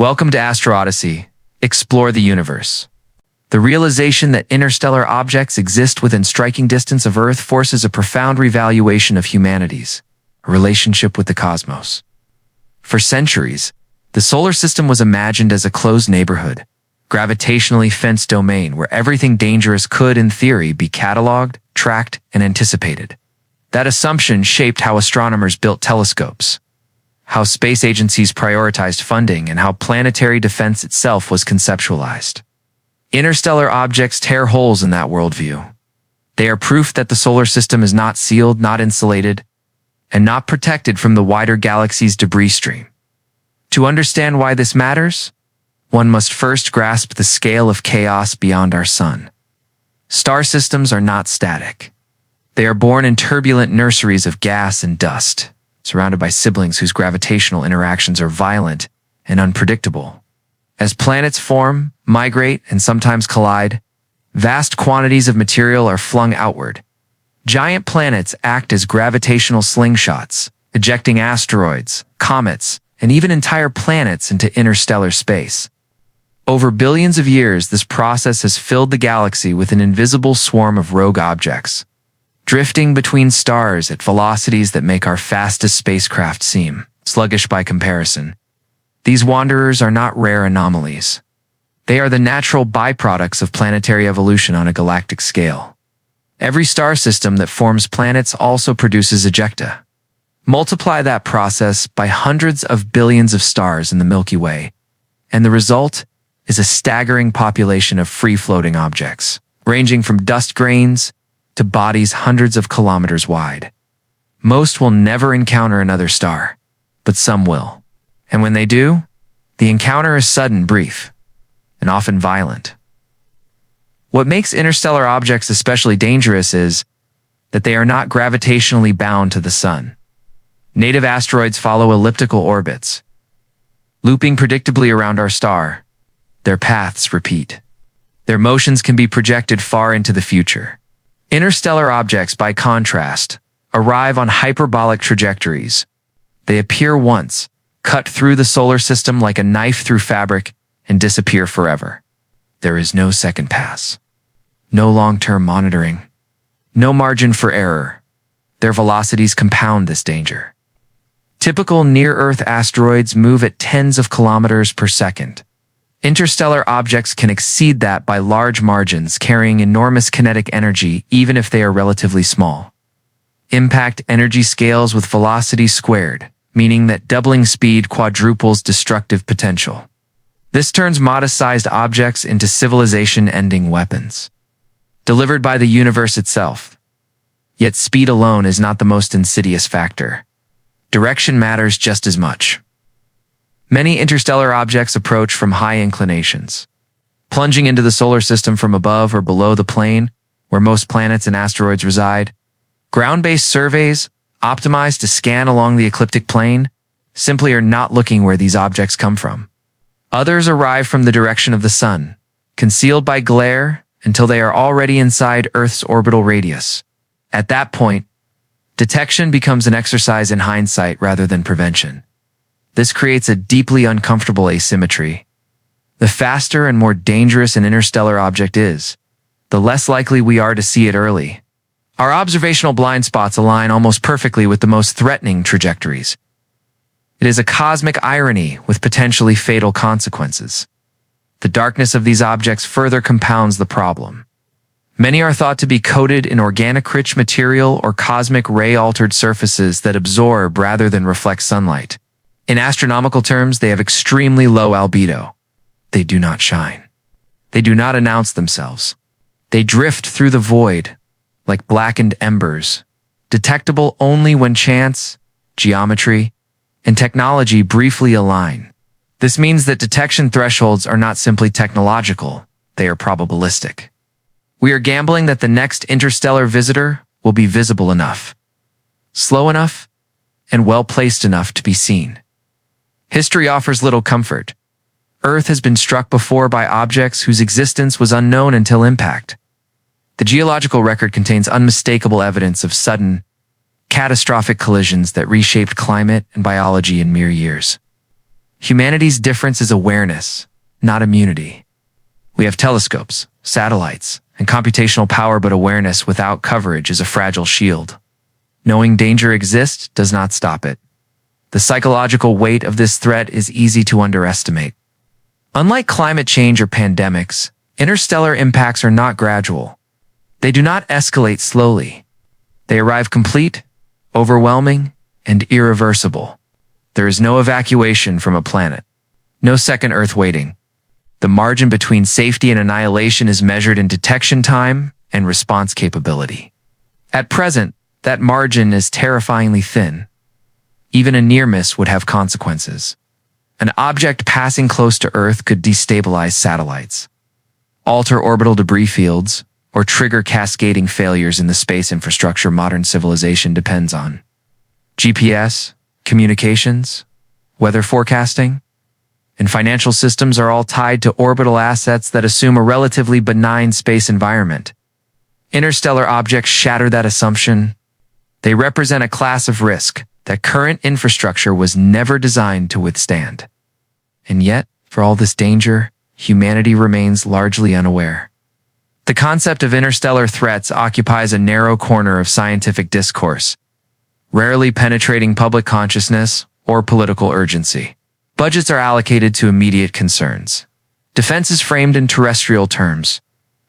Welcome to Astro Odyssey. Explore the universe. The realization that interstellar objects exist within striking distance of Earth forces a profound revaluation of humanity's relationship with the cosmos. For centuries, the solar system was imagined as a closed neighborhood, gravitationally fenced domain where everything dangerous could, in theory, be cataloged, tracked, and anticipated. That assumption shaped how astronomers built telescopes, how space agencies prioritized funding, and how planetary defense itself was conceptualized. Interstellar objects tear holes in that worldview. They are proof that the solar system is not sealed, not insulated, and not protected from the wider galaxy's debris stream. To understand why this matters, one must first grasp the scale of chaos beyond our sun. Star systems are not static. They are born in turbulent nurseries of gas and dust, surrounded by siblings whose gravitational interactions are violent and unpredictable. As planets form, migrate, and sometimes collide, vast quantities of material are flung outward. Giant planets act as gravitational slingshots, ejecting asteroids, comets, and even entire planets into interstellar space. Over billions of years, this process has filled the galaxy with an invisible swarm of rogue objects, drifting between stars at velocities that make our fastest spacecraft seem sluggish by comparison. These wanderers are not rare anomalies. They are the natural byproducts of planetary evolution on a galactic scale. Every star system that forms planets also produces ejecta. Multiply that process by hundreds of billions of stars in the Milky Way, and the result is a staggering population of free-floating objects, ranging from dust grains to bodies hundreds of kilometers wide. Most will never encounter another star, but some will. And when they do, the encounter is sudden, brief, and often violent. What makes interstellar objects especially dangerous is that they are not gravitationally bound to the sun. Native asteroids follow elliptical orbits, looping predictably around our star. Their paths repeat. Their motions can be projected far into the future. Interstellar objects, by contrast, arrive on hyperbolic trajectories. They appear once, cut through the solar system like a knife through fabric, and disappear forever. There is no second pass, no long-term monitoring, no margin for error. Their velocities compound this danger. Typical near-Earth asteroids move at tens of kilometers per second. Interstellar objects can exceed that by large margins, carrying enormous kinetic energy even if they are relatively small. Impact energy scales with velocity squared, meaning that doubling speed quadruples destructive potential. This turns modest-sized objects into civilization-ending weapons, delivered by the universe itself. Yet speed alone is not the most insidious factor. Direction matters just as much. Many interstellar objects approach from high inclinations, plunging into the solar system from above or below the plane where most planets and asteroids reside. Ground-based surveys, optimized to scan along the ecliptic plane, simply are not looking where these objects come from. Others arrive from the direction of the sun, concealed by glare until they are already inside Earth's orbital radius. At that point, detection becomes an exercise in hindsight rather than prevention. This creates a deeply uncomfortable asymmetry. The faster and more dangerous an interstellar object is, the less likely we are to see it early. Our observational blind spots align almost perfectly with the most threatening trajectories. It is a cosmic irony with potentially fatal consequences. The darkness of these objects further compounds the problem. Many are thought to be coated in organic-rich material or cosmic ray-altered surfaces that absorb rather than reflect sunlight. In astronomical terms, they have extremely low albedo. They do not shine. They do not announce themselves. They drift through the void, like blackened embers, detectable only when chance, geometry, and technology briefly align. This means that detection thresholds are not simply technological, they are probabilistic. We are gambling that the next interstellar visitor will be visible enough, slow enough, and well-placed enough to be seen. History offers little comfort. Earth has been struck before by objects whose existence was unknown until impact. The geological record contains unmistakable evidence of sudden, catastrophic collisions that reshaped climate and biology in mere years. Humanity's difference is awareness, not immunity. We have telescopes, satellites, and computational power, but awareness without coverage is a fragile shield. Knowing danger exists does not stop it. The psychological weight of this threat is easy to underestimate. Unlike climate change or pandemics, interstellar impacts are not gradual. They do not escalate slowly. They arrive complete, overwhelming, and irreversible. There is no evacuation from a planet. No second Earth waiting. The margin between safety and annihilation is measured in detection time and response capability. At present, that margin is terrifyingly thin. Even a near miss would have consequences. An object passing close to Earth could destabilize satellites, alter orbital debris fields, or trigger cascading failures in the space infrastructure modern civilization depends on. GPS, communications, weather forecasting, and financial systems are all tied to orbital assets that assume a relatively benign space environment. Interstellar objects shatter that assumption. They represent a class of risk that current infrastructure was never designed to withstand. And yet, for all this danger, humanity remains largely unaware. The concept of interstellar threats occupies a narrow corner of scientific discourse, rarely penetrating public consciousness or political urgency. Budgets are allocated to immediate concerns. Defense is framed in terrestrial terms.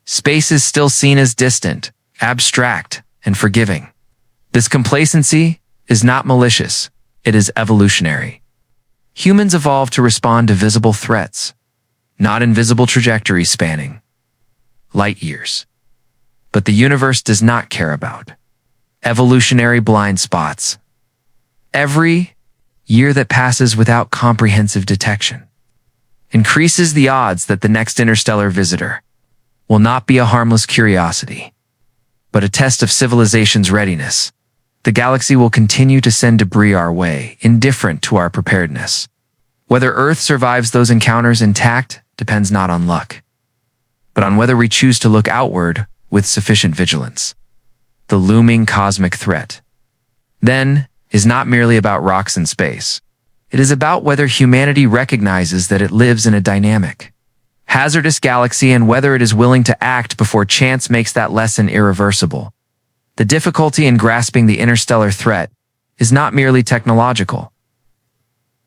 Space is still seen as distant, abstract, and forgiving. This complacency is not malicious, it is evolutionary. Humans evolved to respond to visible threats, not invisible trajectories spanning light years. But the universe does not care about evolutionary blind spots. Every year that passes without comprehensive detection increases the odds that the next interstellar visitor will not be a harmless curiosity, but a test of civilization's readiness. The galaxy will continue to send debris our way, indifferent to our preparedness. Whether Earth survives those encounters intact depends not on luck, but on whether we choose to look outward with sufficient vigilance. The looming cosmic threat, then, is not merely about rocks in space. It is about whether humanity recognizes that it lives in a dynamic, hazardous galaxy and whether it is willing to act before chance makes that lesson irreversible. The difficulty in grasping the interstellar threat is not merely technological,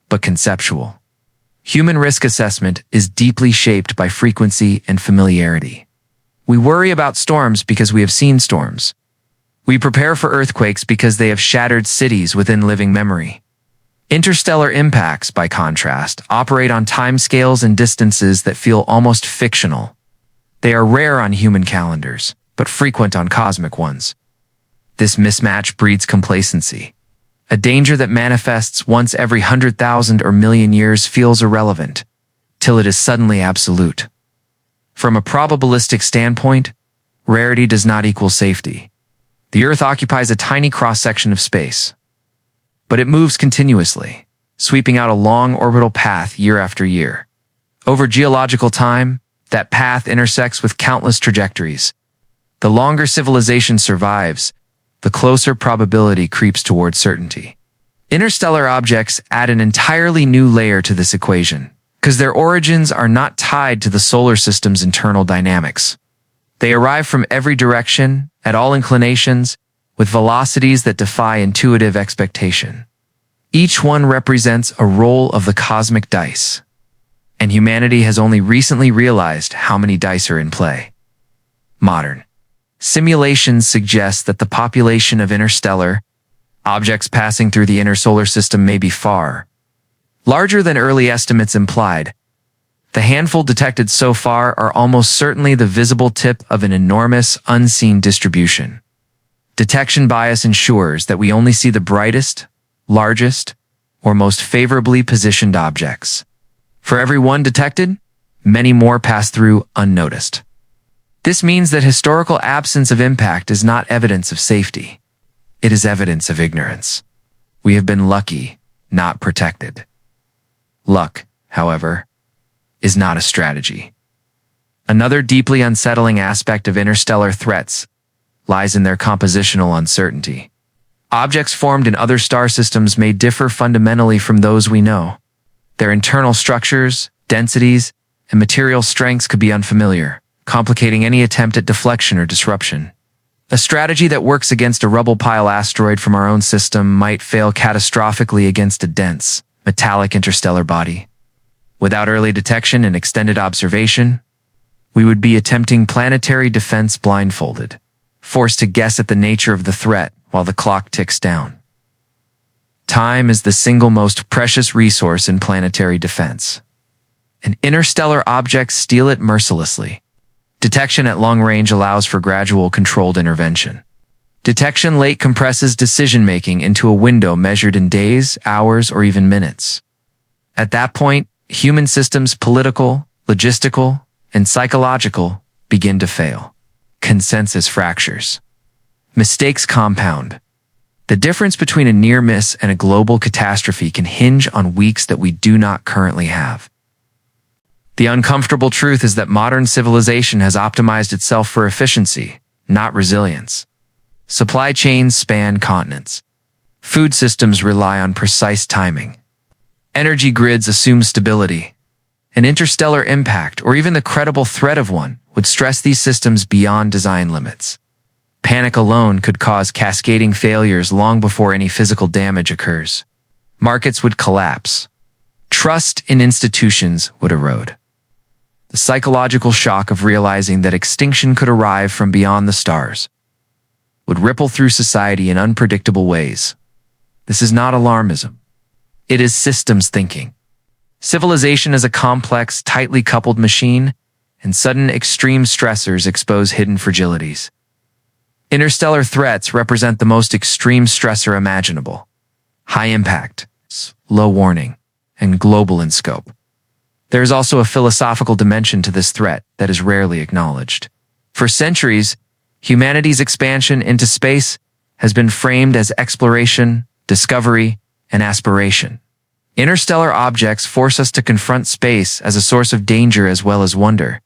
but conceptual. Human risk assessment is deeply shaped by frequency and familiarity. We worry about storms because we have seen storms. We prepare for earthquakes because they have shattered cities within living memory. Interstellar impacts, by contrast, operate on timescales and distances that feel almost fictional. They are rare on human calendars, but frequent on cosmic ones. This mismatch breeds complacency. A danger that manifests once every 100,000 or million years feels irrelevant, till it is suddenly absolute. From a probabilistic standpoint, rarity does not equal safety. The Earth occupies a tiny cross-section of space, but it moves continuously, sweeping out a long orbital path year after year. Over geological time, that path intersects with countless trajectories. The longer civilization survives, the closer probability creeps toward certainty. Interstellar objects add an entirely new layer to this equation, because their origins are not tied to the solar system's internal dynamics. They arrive from every direction, at all inclinations, with velocities that defy intuitive expectation. Each one represents a roll of the cosmic dice, and humanity has only recently realized how many dice are in play. Modern simulations suggest that the population of interstellar objects passing through the inner solar system may be far larger than early estimates implied. The handful detected so far are almost certainly the visible tip of an enormous, unseen distribution. Detection bias ensures that we only see the brightest, largest, or most favorably positioned objects. For every one detected, many more pass through unnoticed. This means that historical absence of impact is not evidence of safety. It is evidence of ignorance. We have been lucky, not protected. Luck, however, is not a strategy. Another deeply unsettling aspect of interstellar threats lies in their compositional uncertainty. Objects formed in other star systems may differ fundamentally from those we know. Their internal structures, densities, and material strengths could be unfamiliar, complicating any attempt at deflection or disruption. A strategy that works against a rubble pile asteroid from our own system might fail catastrophically against a dense, metallic interstellar body. Without early detection and extended observation, we would be attempting planetary defense blindfolded, forced to guess at the nature of the threat while the clock ticks down. Time is the single most precious resource in planetary defense, and interstellar objects steal it mercilessly. Detection at long range allows for gradual, controlled intervention. Detection late compresses decision-making into a window measured in days, hours, or even minutes. At that point, human systems, political, logistical, and psychological, begin to fail. Consensus fractures. Mistakes compound. The difference between a near miss and a global catastrophe can hinge on weeks that we do not currently have. The uncomfortable truth is that modern civilization has optimized itself for efficiency, not resilience. Supply chains span continents. Food systems rely on precise timing. Energy grids assume stability. An interstellar impact, or even the credible threat of one, would stress these systems beyond design limits. Panic alone could cause cascading failures long before any physical damage occurs. Markets would collapse. Trust in institutions would erode. The psychological shock of realizing that extinction could arrive from beyond the stars would ripple through society in unpredictable ways. This is not alarmism. It is systems thinking. Civilization is a complex, tightly coupled machine, and sudden extreme stressors expose hidden fragilities. Interstellar threats represent the most extreme stressor imaginable. High impact, low warning, and global in scope. There is also a philosophical dimension to this threat that is rarely acknowledged. For centuries, humanity's expansion into space has been framed as exploration, discovery, and aspiration. Interstellar objects force us to confront space as a source of danger as well as wonder.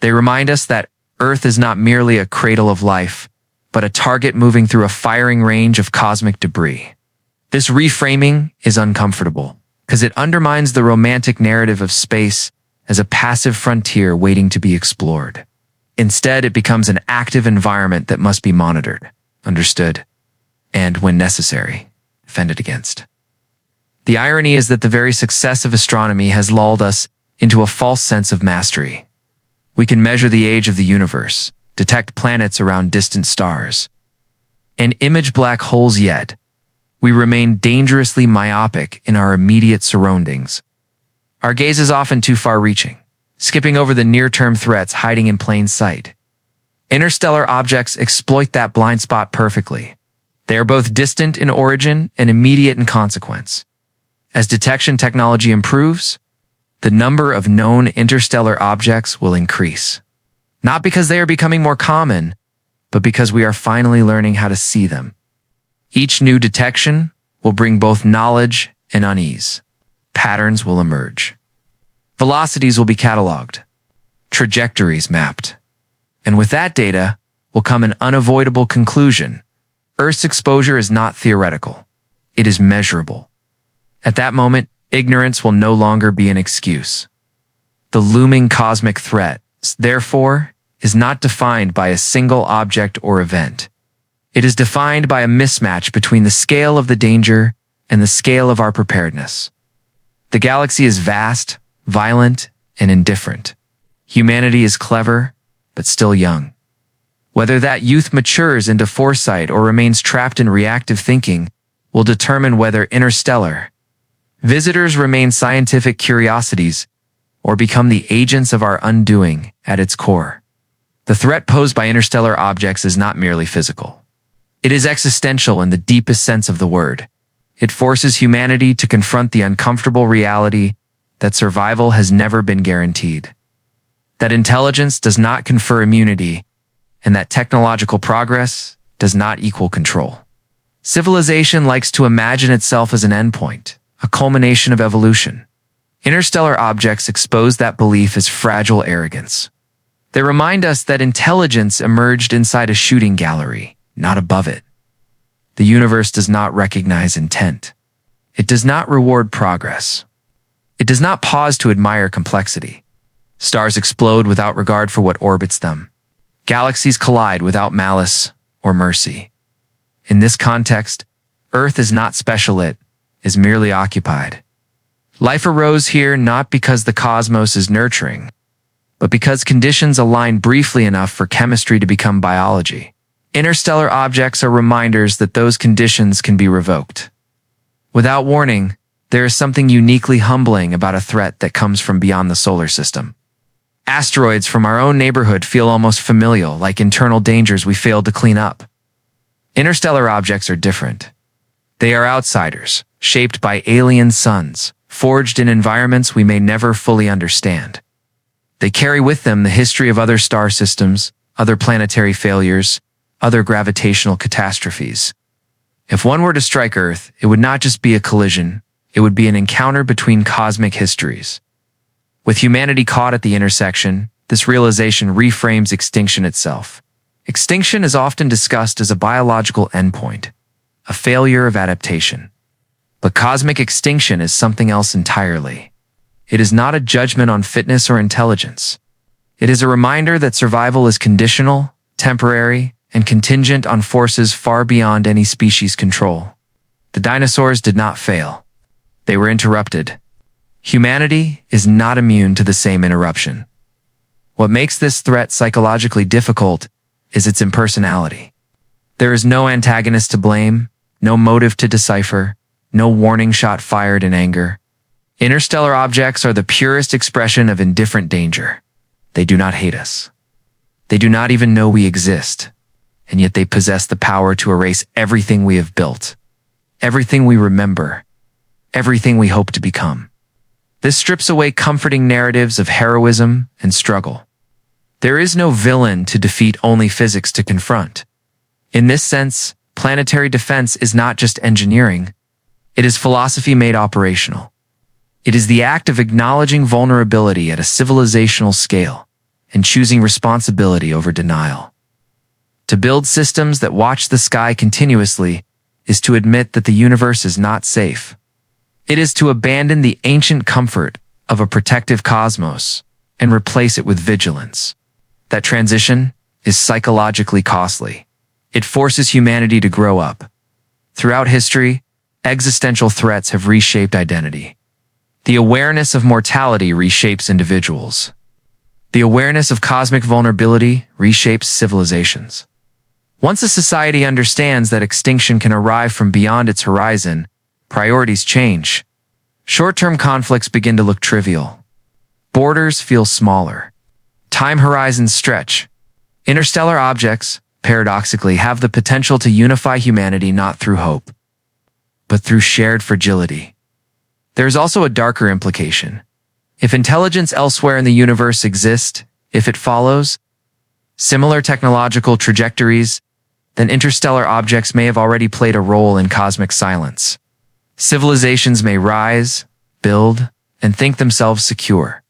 They remind us that Earth is not merely a cradle of life, but a target moving through a firing range of cosmic debris. This reframing is uncomfortable, because it undermines the romantic narrative of space as a passive frontier waiting to be explored. Instead, it becomes an active environment that must be monitored, understood, and, when necessary, defended against. The irony is that the very success of astronomy has lulled us into a false sense of mastery. We can measure the age of the universe, detect planets around distant stars, and image black holes, yet we remain dangerously myopic in our immediate surroundings. Our gaze is often too far-reaching, skipping over the near-term threats hiding in plain sight. Interstellar objects exploit that blind spot perfectly. They are both distant in origin and immediate in consequence. As detection technology improves, the number of known interstellar objects will increase. Not because they are becoming more common, but because we are finally learning how to see them. Each new detection will bring both knowledge and unease. Patterns will emerge. Velocities will be cataloged. Trajectories mapped. And with that data will come an unavoidable conclusion. Earth's exposure is not theoretical. It is measurable. At that moment, ignorance will no longer be an excuse. The looming cosmic threat, therefore, is not defined by a single object or event. It is defined by a mismatch between the scale of the danger and the scale of our preparedness. The galaxy is vast, violent, and indifferent. Humanity is clever, but still young. Whether that youth matures into foresight or remains trapped in reactive thinking will determine whether interstellar visitors remain scientific curiosities or become the agents of our undoing at its core. The threat posed by interstellar objects is not merely physical. It is existential in the deepest sense of the word. It forces humanity to confront the uncomfortable reality that survival has never been guaranteed, that intelligence does not confer immunity, and that technological progress does not equal control. Civilization likes to imagine itself as an endpoint, a culmination of evolution. Interstellar objects expose that belief as fragile arrogance. They remind us that intelligence emerged inside a shooting gallery, not above it. The universe does not recognize intent. It does not reward progress. It does not pause to admire complexity. Stars explode without regard for what orbits them. Galaxies collide without malice or mercy. In this context, Earth is not special, it is merely occupied. Life arose here not because the cosmos is nurturing, but because conditions align briefly enough for chemistry to become biology. Interstellar objects are reminders that those conditions can be revoked. Without warning, there is something uniquely humbling about a threat that comes from beyond the solar system. Asteroids from our own neighborhood feel almost familial, like internal dangers we failed to clean up. Interstellar objects are different. They are outsiders, shaped by alien suns, forged in environments we may never fully understand. They carry with them the history of other star systems, other planetary failures, other gravitational catastrophes. If one were to strike Earth, it would not just be a collision, it would be an encounter between cosmic histories. With humanity caught at the intersection, this realization reframes extinction itself. Extinction is often discussed as a biological endpoint, a failure of adaptation. But cosmic extinction is something else entirely. It is not a judgment on fitness or intelligence. It is a reminder that survival is conditional, temporary, and contingent on forces far beyond any species' control. The dinosaurs did not fail. They were interrupted. Humanity is not immune to the same interruption. What makes this threat psychologically difficult is its impersonality. There is no antagonist to blame, no motive to decipher, no warning shot fired in anger. Interstellar objects are the purest expression of indifferent danger. They do not hate us. They do not even know we exist, and yet they possess the power to erase everything we have built, everything we remember, everything we hope to become. This strips away comforting narratives of heroism and struggle. There is no villain to defeat, only physics to confront. In this sense, planetary defense is not just engineering. It is philosophy made operational. It is the act of acknowledging vulnerability at a civilizational scale and choosing responsibility over denial. To build systems that watch the sky continuously is to admit that the universe is not safe. It is to abandon the ancient comfort of a protective cosmos and replace it with vigilance. That transition is psychologically costly. It forces humanity to grow up. Throughout history, existential threats have reshaped identity. The awareness of mortality reshapes individuals. The awareness of cosmic vulnerability reshapes civilizations. Once a society understands that extinction can arrive from beyond its horizon, priorities change. Short-term conflicts begin to look trivial. Borders feel smaller. Time horizons stretch. Interstellar objects, paradoxically, have the potential to unify humanity not through hope, but through shared fragility. There is also a darker implication. If intelligence elsewhere in the universe exists, if it follows similar technological trajectories, then interstellar objects may have already played a role in cosmic silence. Civilizations may rise, build, and think themselves secure,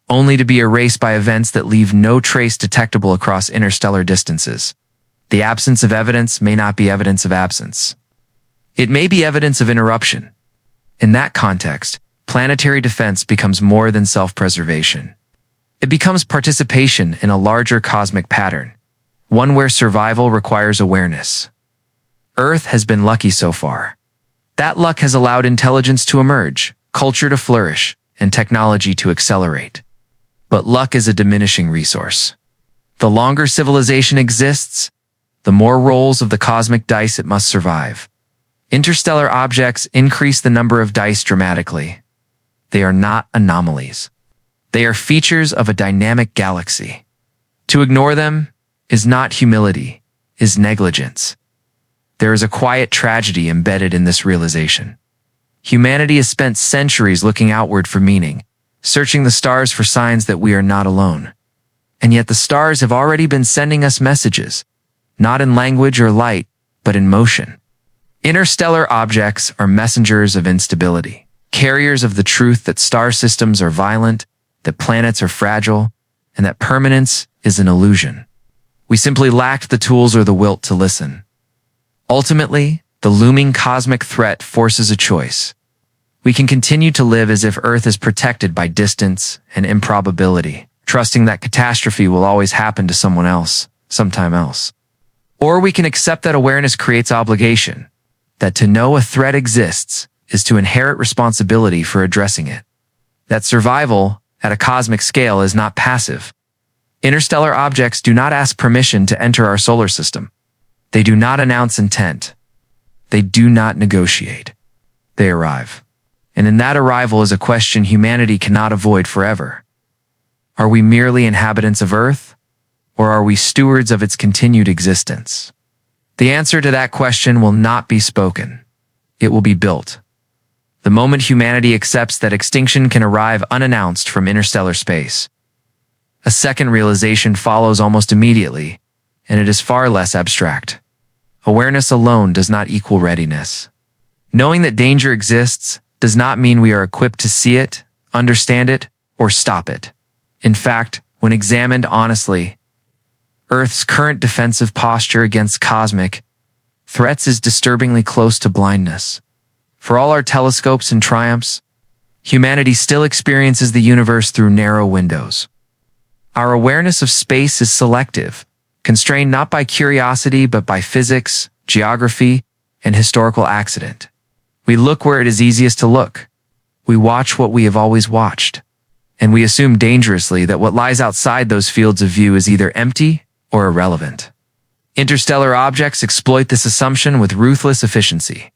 only to be erased by events that leave no trace detectable across interstellar distances. The absence of evidence may not be evidence of absence. It may be evidence of interruption. In that context, planetary defense becomes more than self-preservation. It becomes participation in a larger cosmic pattern, one where survival requires awareness. Earth has been lucky so far. That luck has allowed intelligence to emerge, culture to flourish, and technology to accelerate. But luck is a diminishing resource. The longer civilization exists, the more rolls of the cosmic dice it must survive. Interstellar objects increase the number of dice dramatically. They are not anomalies. They are features of a dynamic galaxy. To ignore them is not humility, is negligence. There is a quiet tragedy embedded in this realization. Humanity has spent centuries looking outward for meaning, searching the stars for signs that we are not alone. And yet the stars have already been sending us messages, not in language or light, but in motion. Interstellar objects are messengers of instability, carriers of the truth that star systems are violent, that planets are fragile, and that permanence is an illusion. We simply lacked the tools or the will to listen. Ultimately, the looming cosmic threat forces a choice. we can continue to live as if Earth is protected by distance and improbability, trusting that catastrophe will always happen to someone else, sometime else. Or we can accept that awareness creates obligation, that to know a threat exists is to inherit responsibility for addressing it. That survival, at a cosmic scale, is not passive. Interstellar objects do not ask permission to enter our solar system. They do not announce intent. They do not negotiate. They arrive. And in that arrival is a question humanity cannot avoid forever. Are we merely inhabitants of Earth, or are we stewards of its continued existence? The answer to that question will not be spoken. It will be built. The moment humanity accepts that extinction can arrive unannounced from interstellar space, a second realization follows almost immediately, and it is far less abstract. Awareness alone does not equal readiness. Knowing that danger exists does not mean we are equipped to see it, understand it, or stop it. In fact, when examined honestly, Earth's current defensive posture against cosmic threats is disturbingly close to blindness. For all our telescopes and triumphs, humanity still experiences the universe through narrow windows. Our awareness of space is selective, constrained not by curiosity but by physics, geography, and historical accident. We look where it is easiest to look. We watch what we have always watched. And we assume dangerously that what lies outside those fields of view is either empty or irrelevant. Interstellar objects exploit this assumption with ruthless efficiency.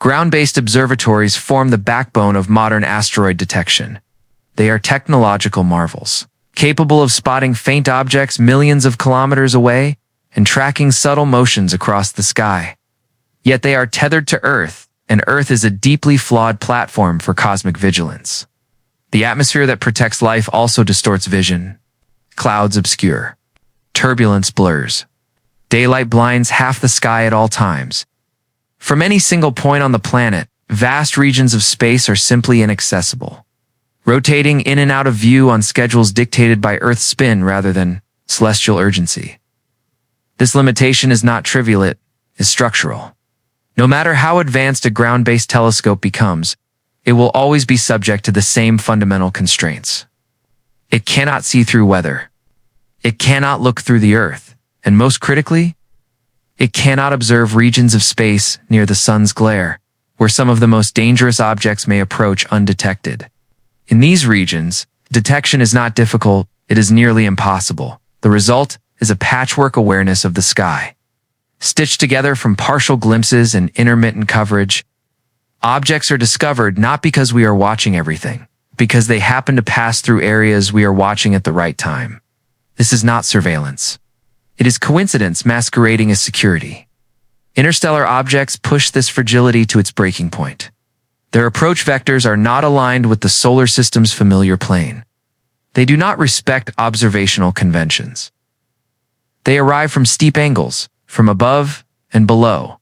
Ground-based observatories form the backbone of modern asteroid detection. They are technological marvels, capable of spotting faint objects millions of kilometers away and tracking subtle motions across the sky. Yet they are tethered to Earth, and Earth is a deeply flawed platform for cosmic vigilance. The atmosphere that protects life also distorts vision. Clouds obscure. Turbulence blurs. Daylight blinds half the sky at all times. From any single point on the planet, vast regions of space are simply inaccessible, rotating in and out of view on schedules dictated by Earth's spin rather than celestial urgency. This limitation is not trivial, it is structural. No matter how advanced a ground-based telescope becomes, it will always be subject to the same fundamental constraints. It cannot see through weather. It cannot look through the Earth. And most critically, it cannot observe regions of space near the sun's glare, where some of the most dangerous objects may approach undetected. In these regions, detection is not difficult, it is nearly impossible. The result is a patchwork awareness of the sky. Stitched together from partial glimpses and intermittent coverage, objects are discovered not because we are watching everything, because they happen to pass through areas we are watching at the right time. This is not surveillance. It is coincidence masquerading as security. Interstellar objects push this fragility to its breaking point. Their approach vectors are not aligned with the solar system's familiar plane. They do not respect observational conventions. They arrive from steep angles, from above and below,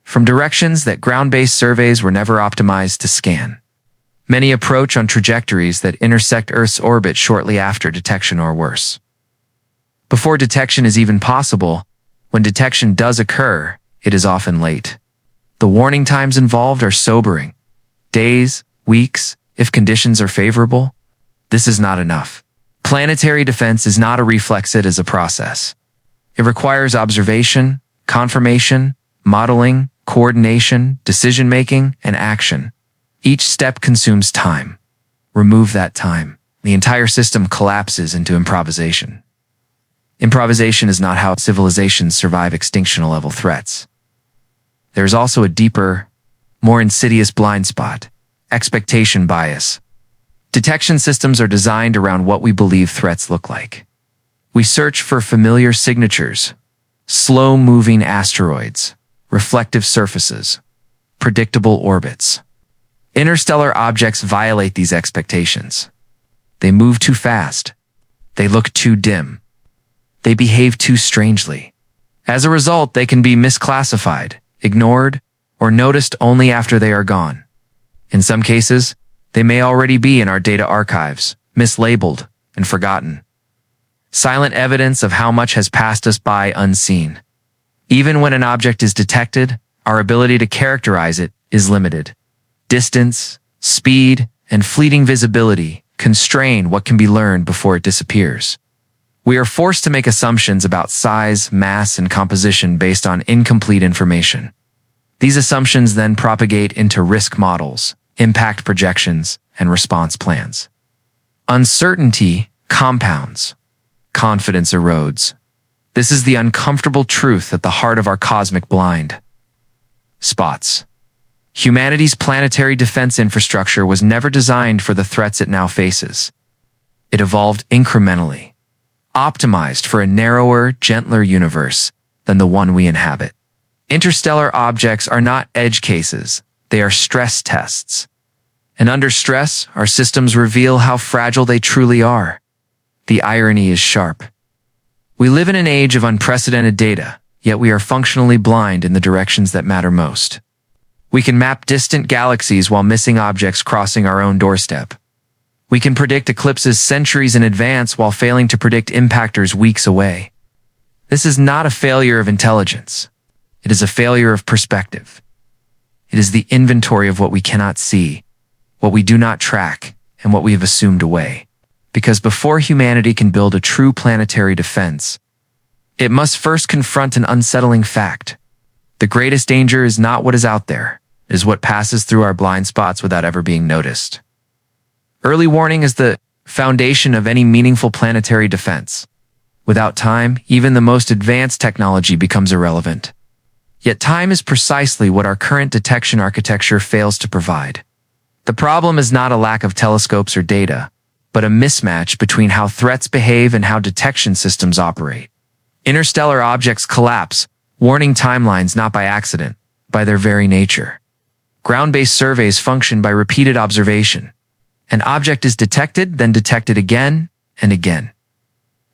from directions that ground-based surveys were never optimized to scan. Many approach on trajectories that intersect Earth's orbit shortly after detection or worse. Before detection is even possible, when detection does occur, it is often late. The warning times involved are sobering. Days, weeks, if conditions are favorable. This is not enough. Planetary defense is not a reflex, it is a process. It requires observation, confirmation, modeling, coordination, decision-making, and action. Each step consumes time. Remove that time. The entire system collapses into improvisation. Improvisation is not how civilizations survive extinction-level threats. There is also a deeper, more insidious blind spot: expectation bias. Detection systems are designed around what we believe threats look like. We search for familiar signatures, slow-moving asteroids, reflective surfaces, predictable orbits. Interstellar objects violate these expectations. They move too fast. They look too dim. They behave too strangely. As a result, they can be misclassified, ignored, or noticed only after they are gone. In some cases, they may already be in our data archives, mislabeled and forgotten. Silent evidence of how much has passed us by unseen. Even when an object is detected, our ability to characterize it is limited. Distance, speed, and fleeting visibility constrain what can be learned before it disappears. We are forced to make assumptions about size, mass, and composition based on incomplete information. These assumptions then propagate into risk models, impact projections, and response plans. Uncertainty compounds. Confidence erodes. This is the uncomfortable truth at the heart of our cosmic blind spots. Humanity's planetary defense infrastructure was never designed for the threats it now faces. It evolved incrementally, optimized for a narrower, gentler universe than the one we inhabit. Interstellar objects are not edge cases, they are stress tests. And under stress, our systems reveal how fragile they truly are. The irony is sharp. We live in an age of unprecedented data, yet we are functionally blind in the directions that matter most. We can map distant galaxies while missing objects crossing our own doorstep. We can predict eclipses centuries in advance while failing to predict impactors weeks away. This is not a failure of intelligence. It is a failure of perspective. It is the inventory of what we cannot see, what we do not track, and what we have assumed away. Because before humanity can build a true planetary defense, it must first confront an unsettling fact. The greatest danger is not what is out there, it is what passes through our blind spots without ever being noticed. Early warning is the foundation of any meaningful planetary defense. Without time, even the most advanced technology becomes irrelevant. Yet time is precisely what our current detection architecture fails to provide. The problem is not a lack of telescopes or data, but a mismatch between how threats behave and how detection systems operate. Interstellar objects collapse, warning timelines not by accident, by their very nature. Ground-based surveys function by repeated observation. An object is detected, then detected again and again,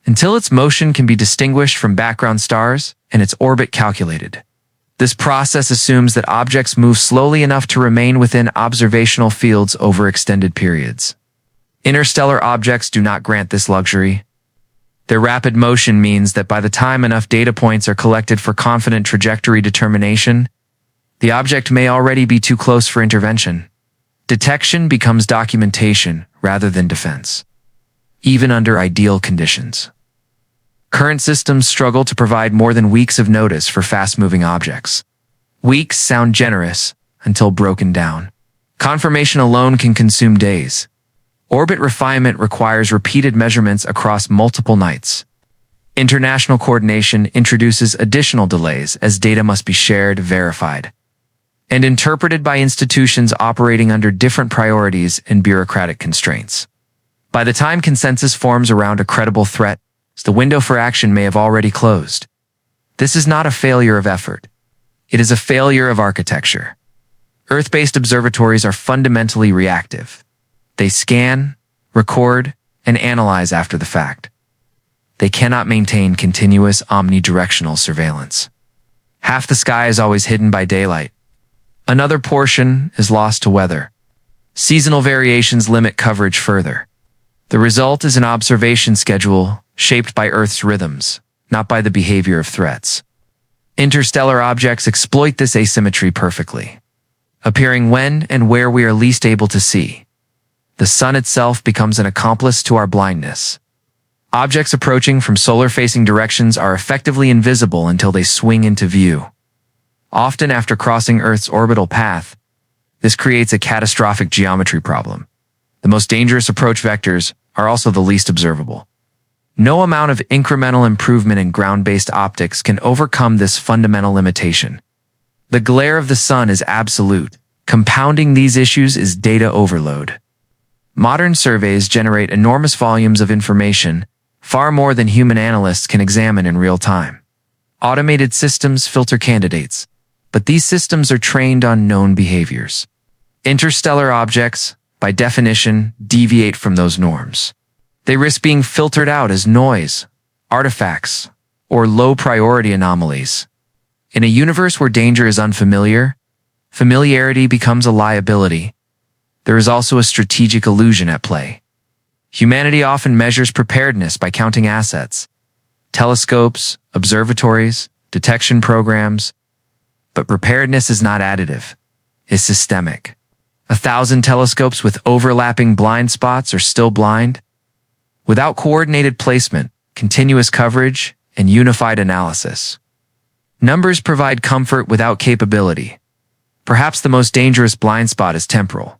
until its motion can be distinguished from background stars and its orbit calculated. This process assumes that objects move slowly enough to remain within observational fields over extended periods. Interstellar objects do not grant this luxury. Their rapid motion means that by the time enough data points are collected for confident trajectory determination, the object may already be too close for intervention. Detection becomes documentation rather than defense, even under ideal conditions. Current systems struggle to provide more than weeks of notice for fast-moving objects. Weeks sound generous until broken down. Confirmation alone can consume days. Orbit refinement requires repeated measurements across multiple nights. International coordination introduces additional delays as data must be shared, verified, and interpreted by institutions operating under different priorities and bureaucratic constraints. By the time consensus forms around a credible threat, the window for action may have already closed. This is not a failure of effort. It is a failure of architecture. Earth-based observatories are fundamentally reactive. They scan, record, and analyze after the fact. They cannot maintain continuous omnidirectional surveillance. Half the sky is always hidden by daylight. Another portion is lost to weather. Seasonal variations limit coverage further. The result is an observation schedule shaped by Earth's rhythms, not by the behavior of threats. Interstellar objects exploit this asymmetry perfectly, appearing when and where we are least able to see. The sun itself becomes an accomplice to our blindness. Objects approaching from solar-facing directions are effectively invisible until they swing into view. Often after crossing Earth's orbital path, this creates a catastrophic geometry problem. The most dangerous approach vectors are also the least observable. No amount of incremental improvement in ground-based optics can overcome this fundamental limitation. The glare of the sun is absolute. Compounding these issues is data overload. Modern surveys generate enormous volumes of information, far more than human analysts can examine in real time. Automated systems filter candidates, but these systems are trained on known behaviors. Interstellar objects, by definition, deviate from those norms. They risk being filtered out as noise, artifacts, or low-priority anomalies. In a universe where danger is unfamiliar, familiarity becomes a liability. There is also a strategic illusion at play. Humanity often measures preparedness by counting assets, telescopes, observatories, detection programs. But preparedness is not additive, it's systemic. 1,000 telescopes with overlapping blind spots are still blind. Without coordinated placement, continuous coverage, and unified analysis. Numbers provide comfort without capability. Perhaps the most dangerous blind spot is temporal.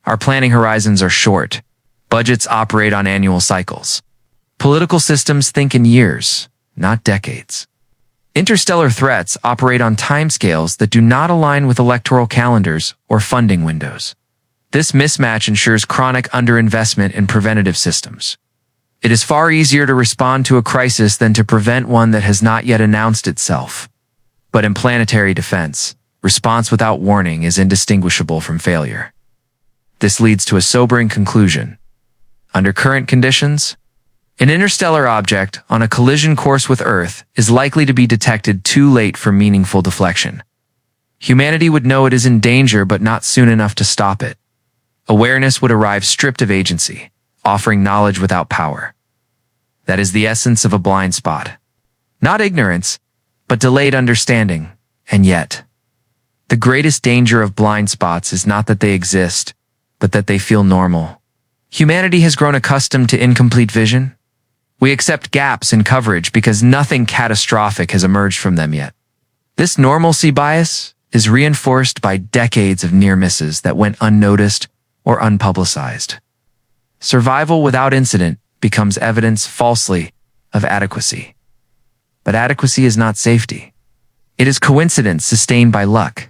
Our planning horizons are short. Budgets operate on annual cycles. Political systems think in years, not decades. Interstellar threats operate on timescales that do not align with electoral calendars or funding windows. This mismatch ensures chronic underinvestment in preventative systems. It is far easier to respond to a crisis than to prevent one that has not yet announced itself. But in planetary defense, response without warning is indistinguishable from failure. This leads to a sobering conclusion. Under current conditions, an interstellar object on a collision course with Earth is likely to be detected too late for meaningful deflection. Humanity would know it is in danger but not soon enough to stop it. Awareness would arrive stripped of agency, offering knowledge without power. That is the essence of a blind spot. Not ignorance, but delayed understanding, and yet. The greatest danger of blind spots is not that they exist, but that they feel normal. Humanity has grown accustomed to incomplete vision. We accept gaps in coverage because nothing catastrophic has emerged from them yet. This normalcy bias is reinforced by decades of near misses that went unnoticed or unpublicized. Survival without incident becomes evidence falsely of adequacy. But adequacy is not safety. It is coincidence sustained by luck.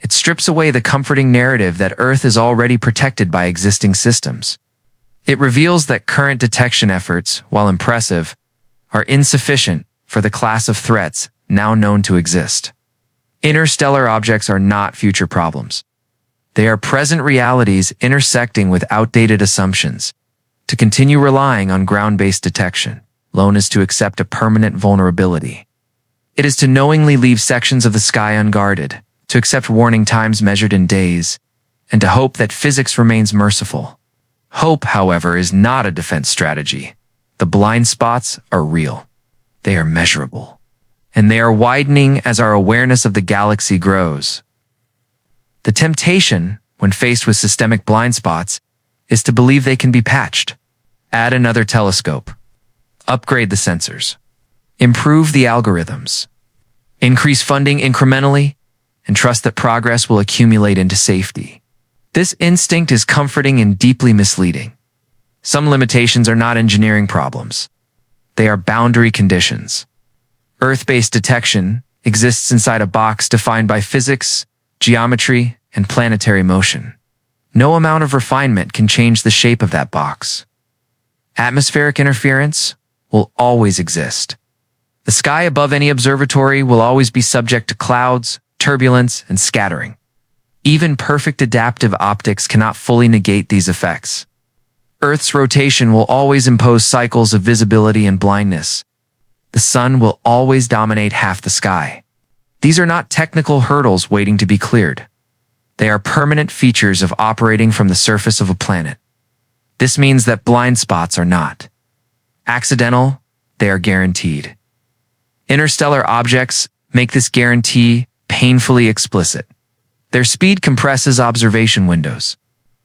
It strips away the comforting narrative that Earth is already protected by existing systems. It reveals that current detection efforts, while impressive, are insufficient for the class of threats now known to exist. Interstellar objects are not future problems. They are present realities intersecting with outdated assumptions. To continue relying on ground-based detection, alone is to accept a permanent vulnerability. It is to knowingly leave sections of the sky unguarded, to accept warning times measured in days, and to hope that physics remains merciful. Hope, however, is not a defense strategy. The blind spots are real. They are measurable. And they are widening as our awareness of the galaxy grows. The temptation, when faced with systemic blind spots, is to believe they can be patched. Add another telescope. Upgrade the sensors. Improve the algorithms. Increase funding incrementally, and trust that progress will accumulate into safety. This instinct is comforting and deeply misleading. Some limitations are not engineering problems. They are boundary conditions. Earth-based detection exists inside a box defined by physics, geometry, and planetary motion. No amount of refinement can change the shape of that box. Atmospheric interference will always exist. The sky above any observatory will always be subject to clouds, turbulence, and scattering. Even perfect adaptive optics cannot fully negate these effects. Earth's rotation will always impose cycles of visibility and blindness. The sun will always dominate half the sky. These are not technical hurdles waiting to be cleared. They are permanent features of operating from the surface of a planet. This means that blind spots are not accidental, they are guaranteed. Interstellar objects make this guarantee painfully explicit. Their speed compresses observation windows.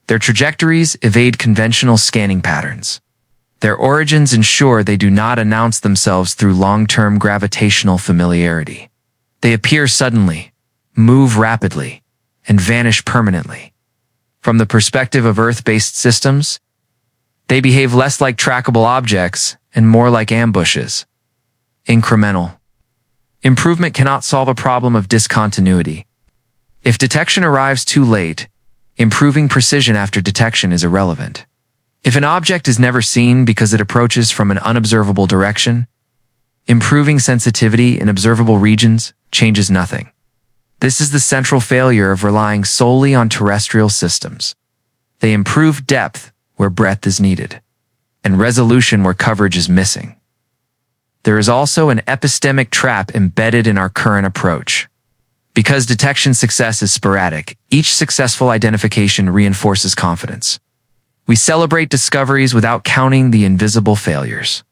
Their trajectories evade conventional scanning patterns. Their origins ensure they do not announce themselves through long-term gravitational familiarity. They appear suddenly, move rapidly, and vanish permanently. From the perspective of Earth-based systems, they behave less like trackable objects and more like ambushes. Incremental. Improvement cannot solve a problem of discontinuity. If detection arrives too late, improving precision after detection is irrelevant. If an object is never seen because it approaches from an unobservable direction, improving sensitivity in observable regions changes nothing. This is the central failure of relying solely on terrestrial systems. They improve depth where breadth is needed, and resolution where coverage is missing. There is also an epistemic trap embedded in our current approach. Because detection success is sporadic, each successful identification reinforces confidence. We celebrate discoveries without counting the invisible failures.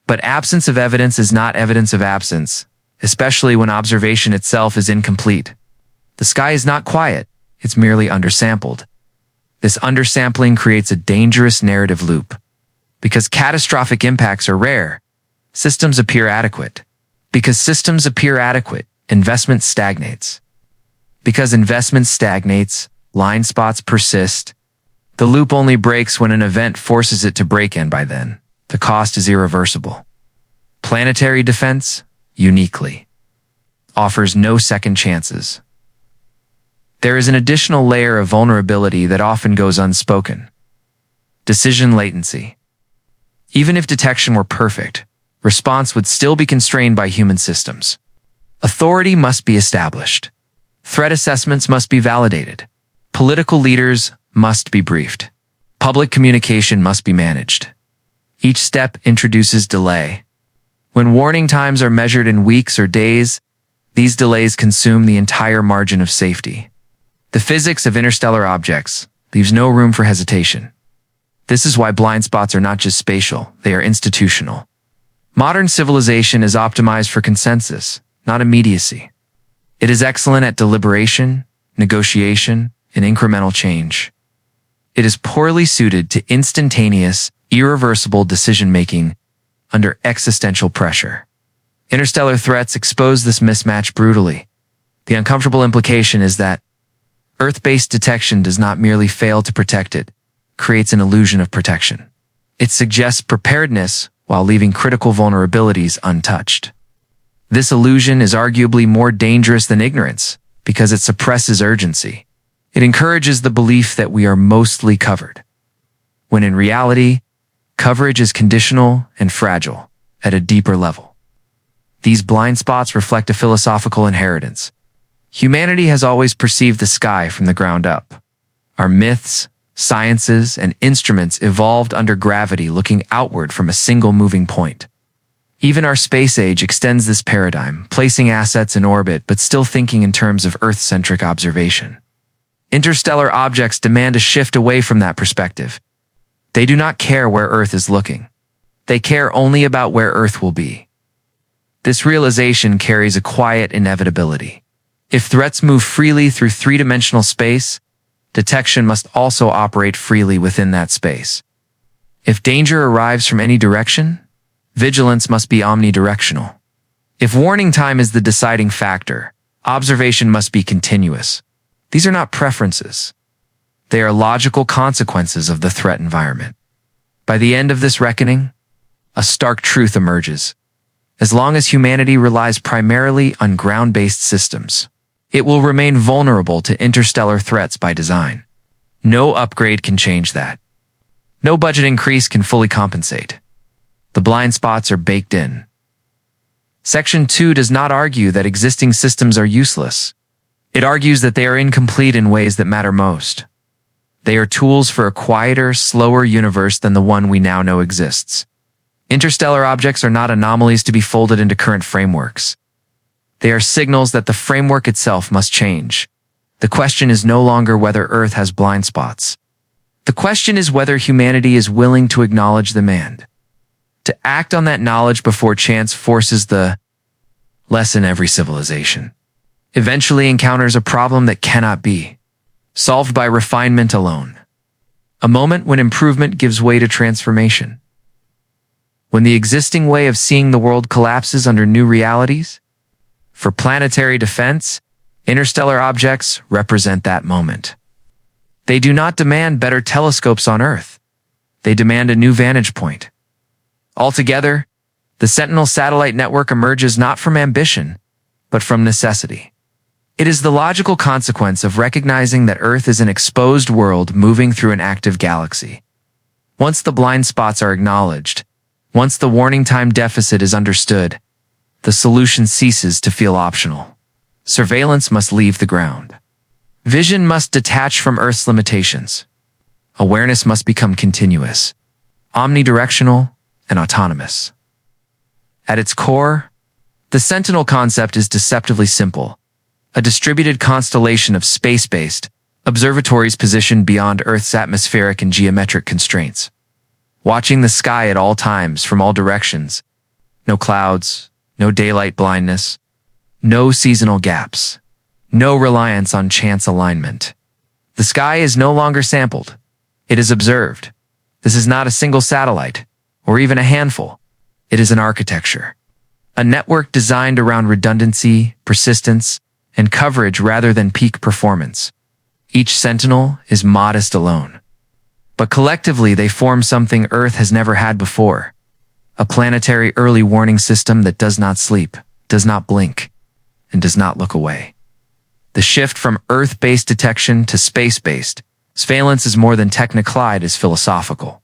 But absence of evidence is not evidence of absence, especially when observation itself is incomplete. The sky is not quiet, it's merely undersampled. This undersampling creates a dangerous narrative loop. Because catastrophic impacts are rare, systems appear adequate. Because systems appear adequate, investment stagnates. Because investment stagnates, blind spots persist. The loop only breaks when an event forces it to break, and by then, the cost is irreversible. Planetary defense, uniquely, offers no second chances. There is an additional layer of vulnerability that often goes unspoken. Decision latency. Even if detection were perfect, response would still be constrained by human systems. Authority must be established. Threat assessments must be validated. Political leaders must be briefed. Public communication must be managed. Each step introduces delay. When warning times are measured in weeks or days, these delays consume the entire margin of safety. The physics of interstellar objects leaves no room for hesitation. This is why blind spots are not just spatial, they are institutional. Modern civilization is optimized for consensus, not immediacy. It is excellent at deliberation, negotiation, and incremental change. It is poorly suited to instantaneous, irreversible decision-making under existential pressure. Interstellar threats expose this mismatch brutally. The uncomfortable implication is that Earth-based detection does not merely fail to protect it, creates an illusion of protection. It suggests preparedness while leaving critical vulnerabilities untouched. This illusion is arguably more dangerous than ignorance because it suppresses urgency. It encourages the belief that we are mostly covered, when in reality, coverage is conditional and fragile at a deeper level. These blind spots reflect a philosophical inheritance. Humanity has always perceived the sky from the ground up. Our myths, sciences, and instruments evolved under gravity, looking outward from a single moving point. Even our space age extends this paradigm, placing assets in orbit but still thinking in terms of Earth-centric observation. Interstellar objects demand a shift away from that perspective. They do not care where Earth is looking. They care only about where Earth will be. This realization carries a quiet inevitability. If threats move freely through three-dimensional space, detection must also operate freely within that space. If danger arrives from any direction, vigilance must be omnidirectional. If warning time is the deciding factor, observation must be continuous. These are not preferences. They are logical consequences of the threat environment. By the end of this reckoning, a stark truth emerges. As long as humanity relies primarily on ground-based systems, it will remain vulnerable to interstellar threats by design. No upgrade can change that. No budget increase can fully compensate. The blind spots are baked in. Section 2 does not argue that existing systems are useless. It argues that they are incomplete in ways that matter most. They are tools for a quieter, slower universe than the one we now know exists. Interstellar objects are not anomalies to be folded into current frameworks. They are signals that the framework itself must change. The question is no longer whether Earth has blind spots. The question is whether humanity is willing to acknowledge them and to act on that knowledge before chance forces the lesson. Every civilization eventually encounters a problem that cannot be solved by refinement alone. A moment when improvement gives way to transformation. When the existing way of seeing the world collapses under new realities. For planetary defense, interstellar objects represent that moment. They do not demand better telescopes on Earth. They demand a new vantage point. Altogether, the Sentinel satellite network emerges not from ambition, but from necessity. It is the logical consequence of recognizing that Earth is an exposed world moving through an active galaxy. Once the blind spots are acknowledged, once the warning time deficit is understood, the solution ceases to feel optional. Surveillance must leave the ground. Vision must detach from Earth's limitations. Awareness must become continuous, omnidirectional, and autonomous. At its core, the Sentinel concept is deceptively simple. A distributed constellation of space-based observatories positioned beyond Earth's atmospheric and geometric constraints. Watching the sky at all times from all directions. No clouds, no daylight blindness, no seasonal gaps, no reliance on chance alignment. The sky is no longer sampled. It is observed. This is not a single satellite, or even a handful. It is an architecture. A network designed around redundancy, persistence, and coverage rather than peak performance. Each sentinel is modest alone. But collectively they form something Earth has never had before. A planetary early warning system that does not sleep, does not blink, and does not look away. The shift from Earth-based detection to space-based surveillance is more than technical, it is philosophical.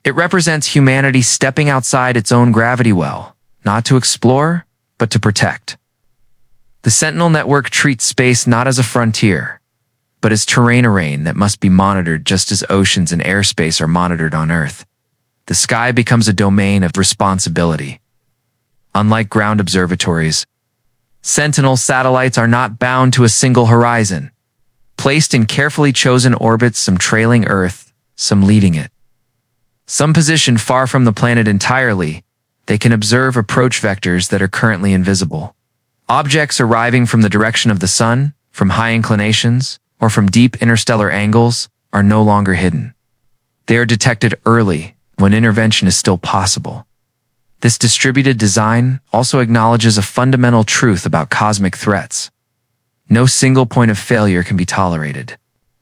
It represents humanity stepping outside its own gravity well, not to explore, but to protect. The Sentinel network treats space not as a frontier, but as terrain that must be monitored just as oceans and airspace are monitored on Earth. The sky becomes a domain of responsibility. Unlike ground observatories, Sentinel satellites are not bound to a single horizon, placed in carefully chosen orbits, some trailing Earth, some leading it. Some positioned far from the planet entirely, they can observe approach vectors that are currently invisible. Objects arriving from the direction of the sun, from high inclinations, or from deep interstellar angles are no longer hidden. They are detected early, when intervention is still possible. This distributed design also acknowledges a fundamental truth about cosmic threats. No single point of failure can be tolerated.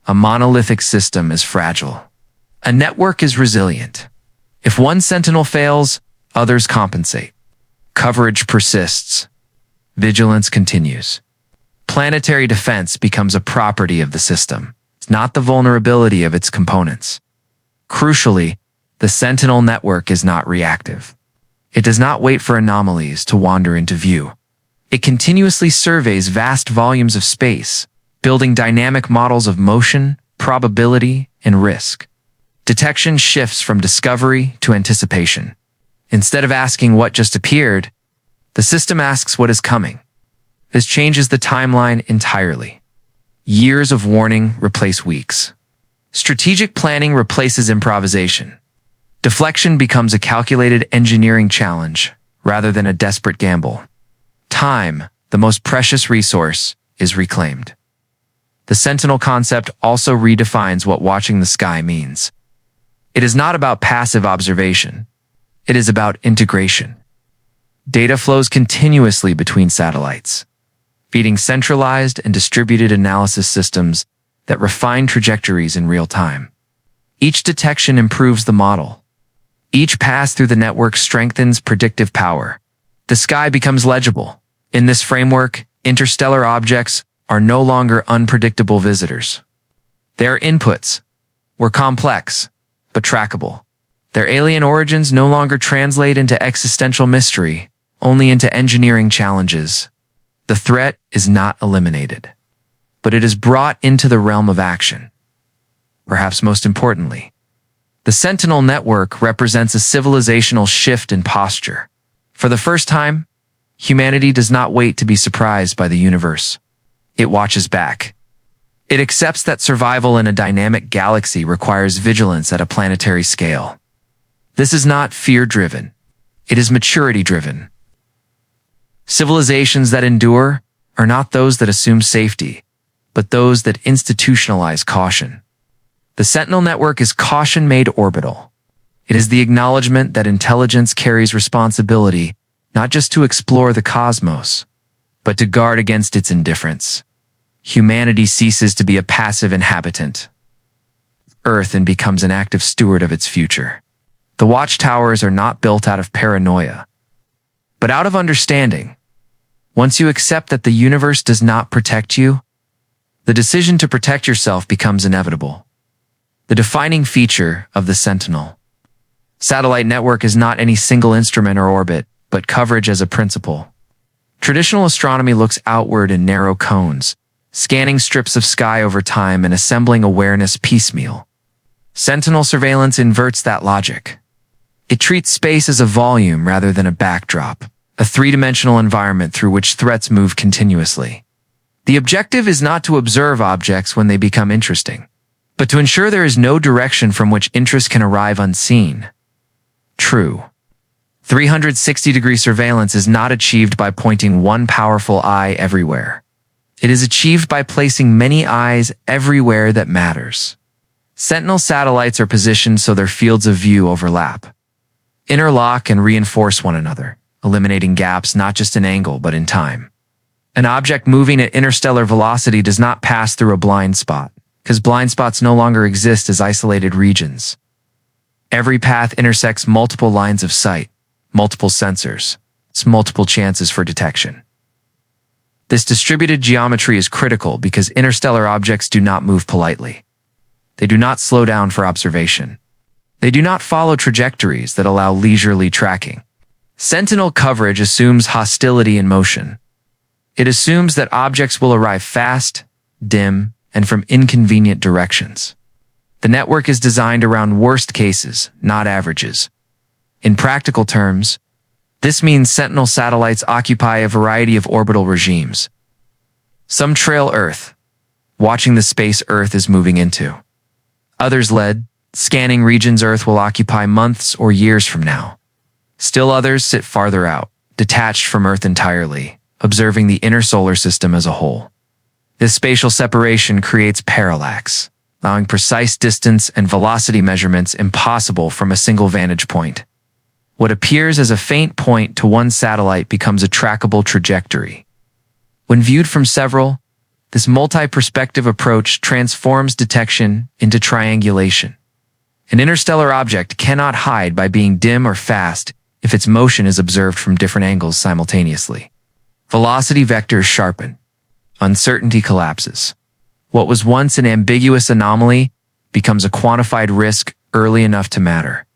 A monolithic system is fragile. A network is resilient. If one sentinel fails, others compensate. Coverage persists. Vigilance continues. Planetary defense becomes a property of the system, not the vulnerability of its components. Crucially, the Sentinel network is not reactive. It does not wait for anomalies to wander into view. It continuously surveys vast volumes of space, building dynamic models of motion, probability, and risk. Detection shifts from discovery to anticipation. Instead of asking what just appeared, the system asks what is coming. This changes the timeline entirely. Years of warning replace weeks. Strategic planning replaces improvisation. Deflection becomes a calculated engineering challenge rather than a desperate gamble. Time, the most precious resource, is reclaimed. The Sentinel concept also redefines what watching the sky means. It is not about passive observation. It is about integration. Data flows continuously between satellites, feeding centralized and distributed analysis systems that refine trajectories in real time. Each detection improves the model. Each pass through the network strengthens predictive power. The sky becomes legible. In this framework, interstellar objects are no longer unpredictable visitors. They are inputs. We're complex, but trackable. Their alien origins no longer translate into existential mystery, only into engineering challenges. The threat is not eliminated, but it is brought into the realm of action. Perhaps most importantly, the Sentinel network represents a civilizational shift in posture. For the first time, humanity does not wait to be surprised by the universe. It watches back. It accepts that survival in a dynamic galaxy requires vigilance at a planetary scale. This is not fear-driven. It is maturity-driven. Civilizations that endure are not those that assume safety, but those that institutionalize caution. The Sentinel network is caution made orbital. It is the acknowledgement that intelligence carries responsibility not just to explore the cosmos, but to guard against its indifference. Humanity ceases to be a passive inhabitant of Earth and becomes an active steward of its future. The watchtowers are not built out of paranoia, but out of understanding. Once you accept that the universe does not protect you, the decision to protect yourself becomes inevitable. The defining feature of the Sentinel satellite network is not any single instrument or orbit, but coverage as a principle. Traditional astronomy looks outward in narrow cones, scanning strips of sky over time and assembling awareness piecemeal. Sentinel surveillance inverts that logic. It treats space as a volume rather than a backdrop, a three-dimensional environment through which threats move continuously. The objective is not to observe objects when they become interesting, but to ensure there is no direction from which interest can arrive unseen. True. 360-degree surveillance is not achieved by pointing one powerful eye everywhere. It is achieved by placing many eyes everywhere that matters. Sentinel satellites are positioned so their fields of view overlap, interlock, and reinforce one another, eliminating gaps not just in angle but in time. An object moving at interstellar velocity does not pass through a blind spot, because blind spots no longer exist as isolated regions. Every path intersects multiple lines of sight, multiple sensors, multiple chances for detection. This distributed geometry is critical because interstellar objects do not move politely. They do not slow down for observation. They do not follow trajectories that allow leisurely tracking. Sentinel coverage assumes hostility in motion. It assumes that objects will arrive fast, dim, and from inconvenient directions. The network is designed around worst cases, not averages. In practical terms, this means Sentinel satellites occupy a variety of orbital regimes. Some trail Earth, watching the space Earth is moving into. Others lead, scanning regions Earth will occupy months or years from now. Still others sit farther out, detached from Earth entirely, observing the inner solar system as a whole. This spatial separation creates parallax, allowing precise distance and velocity measurements impossible from a single vantage point. What appears as a faint point to one satellite becomes a trackable trajectory. When viewed from several, this multi-perspective approach transforms detection into triangulation. An interstellar object cannot hide by being dim or fast if its motion is observed from different angles simultaneously. Velocity vectors sharpen. Uncertainty collapses. What was once an ambiguous anomaly becomes a quantified risk early enough to matter.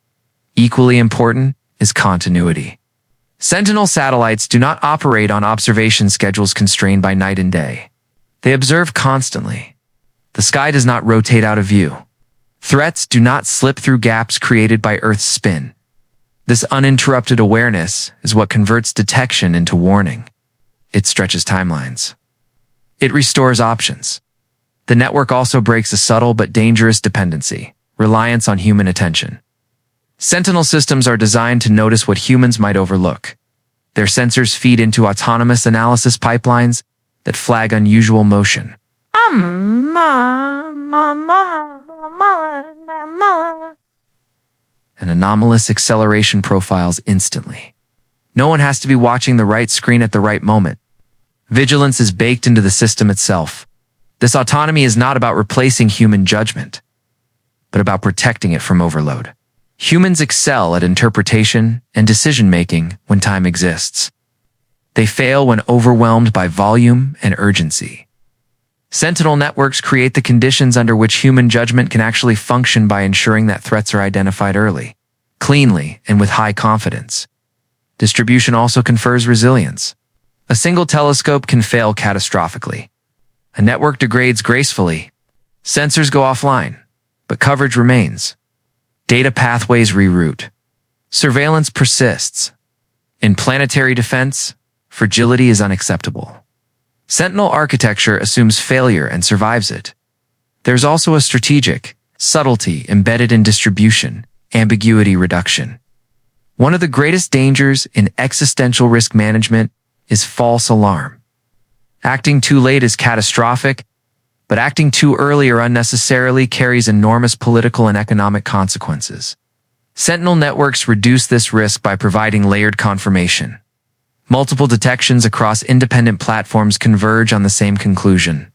Equally important is continuity. Sentinel satellites do not operate on observation schedules constrained by night and day. They observe constantly. The sky does not rotate out of view. Threats do not slip through gaps created by Earth's spin. This uninterrupted awareness is what converts detection into warning. It stretches timelines. It restores options. The network also breaks a subtle but dangerous dependency, reliance on human attention. Sentinel systems are designed to notice what humans might overlook. Their sensors feed into autonomous analysis pipelines that flag unusual motion. And anomalous acceleration profiles instantly. No one has to be watching the right screen at the right moment. Vigilance is baked into the system itself. This autonomy is not about replacing human judgment, but about protecting it from overload. Humans excel at interpretation and decision-making when time exists. They fail when overwhelmed by volume and urgency. Sentinel networks create the conditions under which human judgment can actually function by ensuring that threats are identified early, cleanly, and with high confidence. Distribution also confers resilience. A single telescope can fail catastrophically. A network degrades gracefully. Sensors go offline, but coverage remains. Data pathways reroute. Surveillance persists. In planetary defense, fragility is unacceptable. Sentinel architecture assumes failure and survives it. There's also a strategic subtlety embedded in distribution, ambiguity reduction. One of the greatest dangers in existential risk management is false alarm. Acting too late is catastrophic, but acting too early or unnecessarily carries enormous political and economic consequences. Sentinel networks reduce this risk by providing layered confirmation. Multiple detections across independent platforms converge on the same conclusion.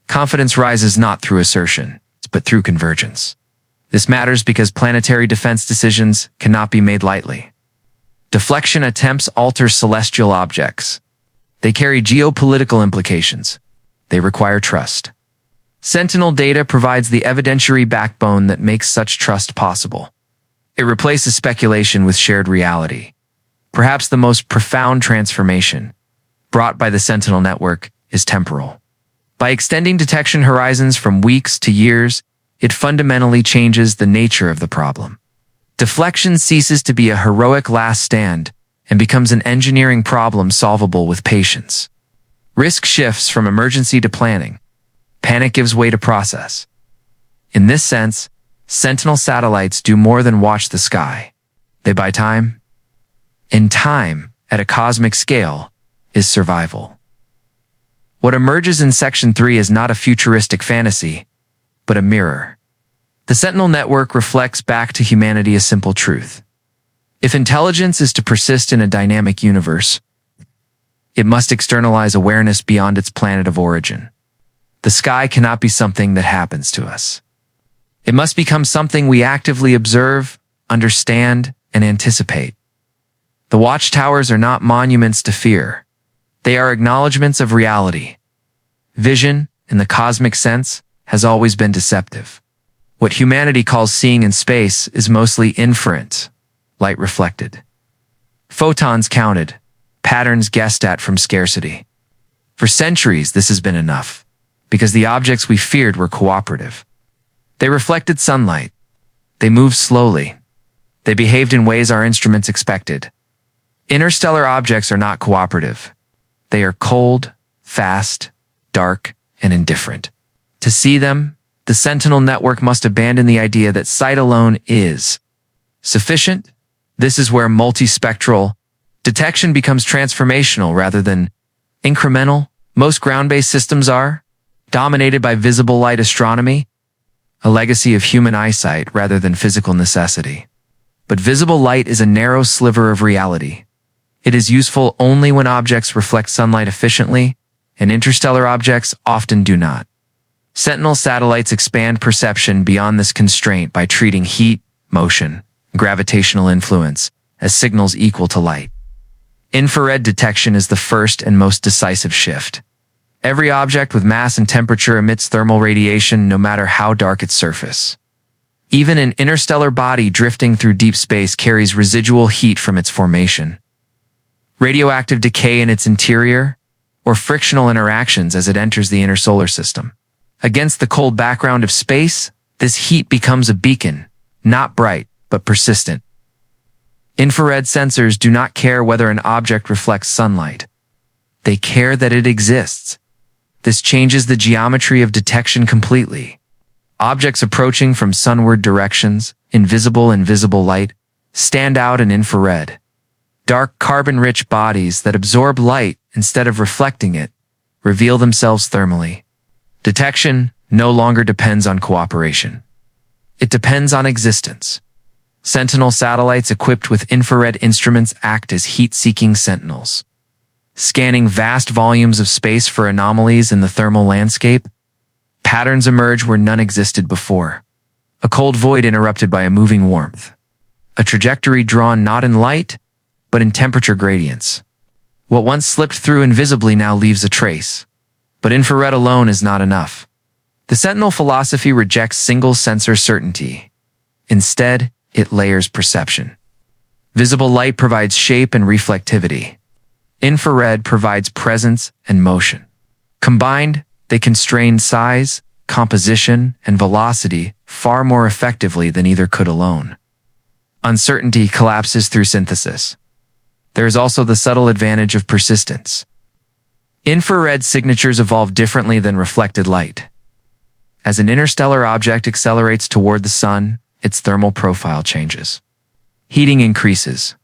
Confidence rises not through assertion, but through convergence. This matters because planetary defense decisions cannot be made lightly. Deflection attempts alter celestial objects. They carry geopolitical implications. They require trust. Sentinel data provides the evidentiary backbone that makes such trust possible. It replaces speculation with shared reality. Perhaps the most profound transformation brought by the Sentinel network is temporal. By extending detection horizons from weeks to years, it fundamentally changes the nature of the problem. Deflection ceases to be a heroic last stand and becomes an engineering problem solvable with patience. Risk shifts from emergency to planning. Panic gives way to process. In this sense, Sentinel satellites do more than watch the sky. They buy time. And time, at a cosmic scale, is survival. What emerges in Section 3 is not a futuristic fantasy, but a mirror. The Sentinel network reflects back to humanity a simple truth. If intelligence is to persist in a dynamic universe, it must externalize awareness beyond its planet of origin. The sky cannot be something that happens to us. It must become something we actively observe, understand, and anticipate. The watchtowers are not monuments to fear. They are acknowledgments of reality. Vision, in the cosmic sense, has always been deceptive. What humanity calls seeing in space is mostly inferent, light reflected. Photons counted, patterns guessed at from scarcity. For centuries, this has been enough, because the objects we feared were cooperative. They reflected sunlight. They moved slowly. They behaved in ways our instruments expected. Interstellar objects are not cooperative. They are cold, fast, dark, and indifferent. To see them, the Sentinel network must abandon the idea that sight alone is sufficient. This is where multispectral detection becomes transformational rather than incremental. Most ground-based systems are dominated by visible light astronomy, a legacy of human eyesight rather than physical necessity. But visible light is a narrow sliver of reality. It is useful only when objects reflect sunlight efficiently, and interstellar objects often do not. Sentinel satellites expand perception beyond this constraint by treating heat, motion, and gravitational influence as signals equal to light. Infrared detection is the first and most decisive shift. Every object with mass and temperature emits thermal radiation no matter how dark its surface. Even an interstellar body drifting through deep space carries residual heat from its formation. Radioactive decay in its interior, or frictional interactions as it enters the inner solar system. Against the cold background of space, this heat becomes a beacon, not bright, but persistent. Infrared sensors do not care whether an object reflects sunlight. They care that it exists. This changes the geometry of detection completely. Objects approaching from sunward directions, invisible and visible light, stand out in infrared. Dark carbon-rich bodies that absorb light instead of reflecting it reveal themselves thermally. Detection no longer depends on cooperation. It depends on existence. Sentinel satellites equipped with infrared instruments act as heat-seeking sentinels. Scanning vast volumes of space for anomalies in the thermal landscape, patterns emerge where none existed before. A cold void interrupted by a moving warmth. A trajectory drawn not in light, but in temperature gradients. What once slipped through invisibly now leaves a trace. But infrared alone is not enough. The Sentinel philosophy rejects single sensor certainty. Instead, it layers perception. Visible light provides shape and reflectivity. Infrared provides presence and motion. Combined, they constrain size, composition, and velocity far more effectively than either could alone. Uncertainty collapses through synthesis. There is also the subtle advantage of persistence. Infrared signatures evolve differently than reflected light. As an interstellar object accelerates toward the sun, its thermal profile changes. Heating increases.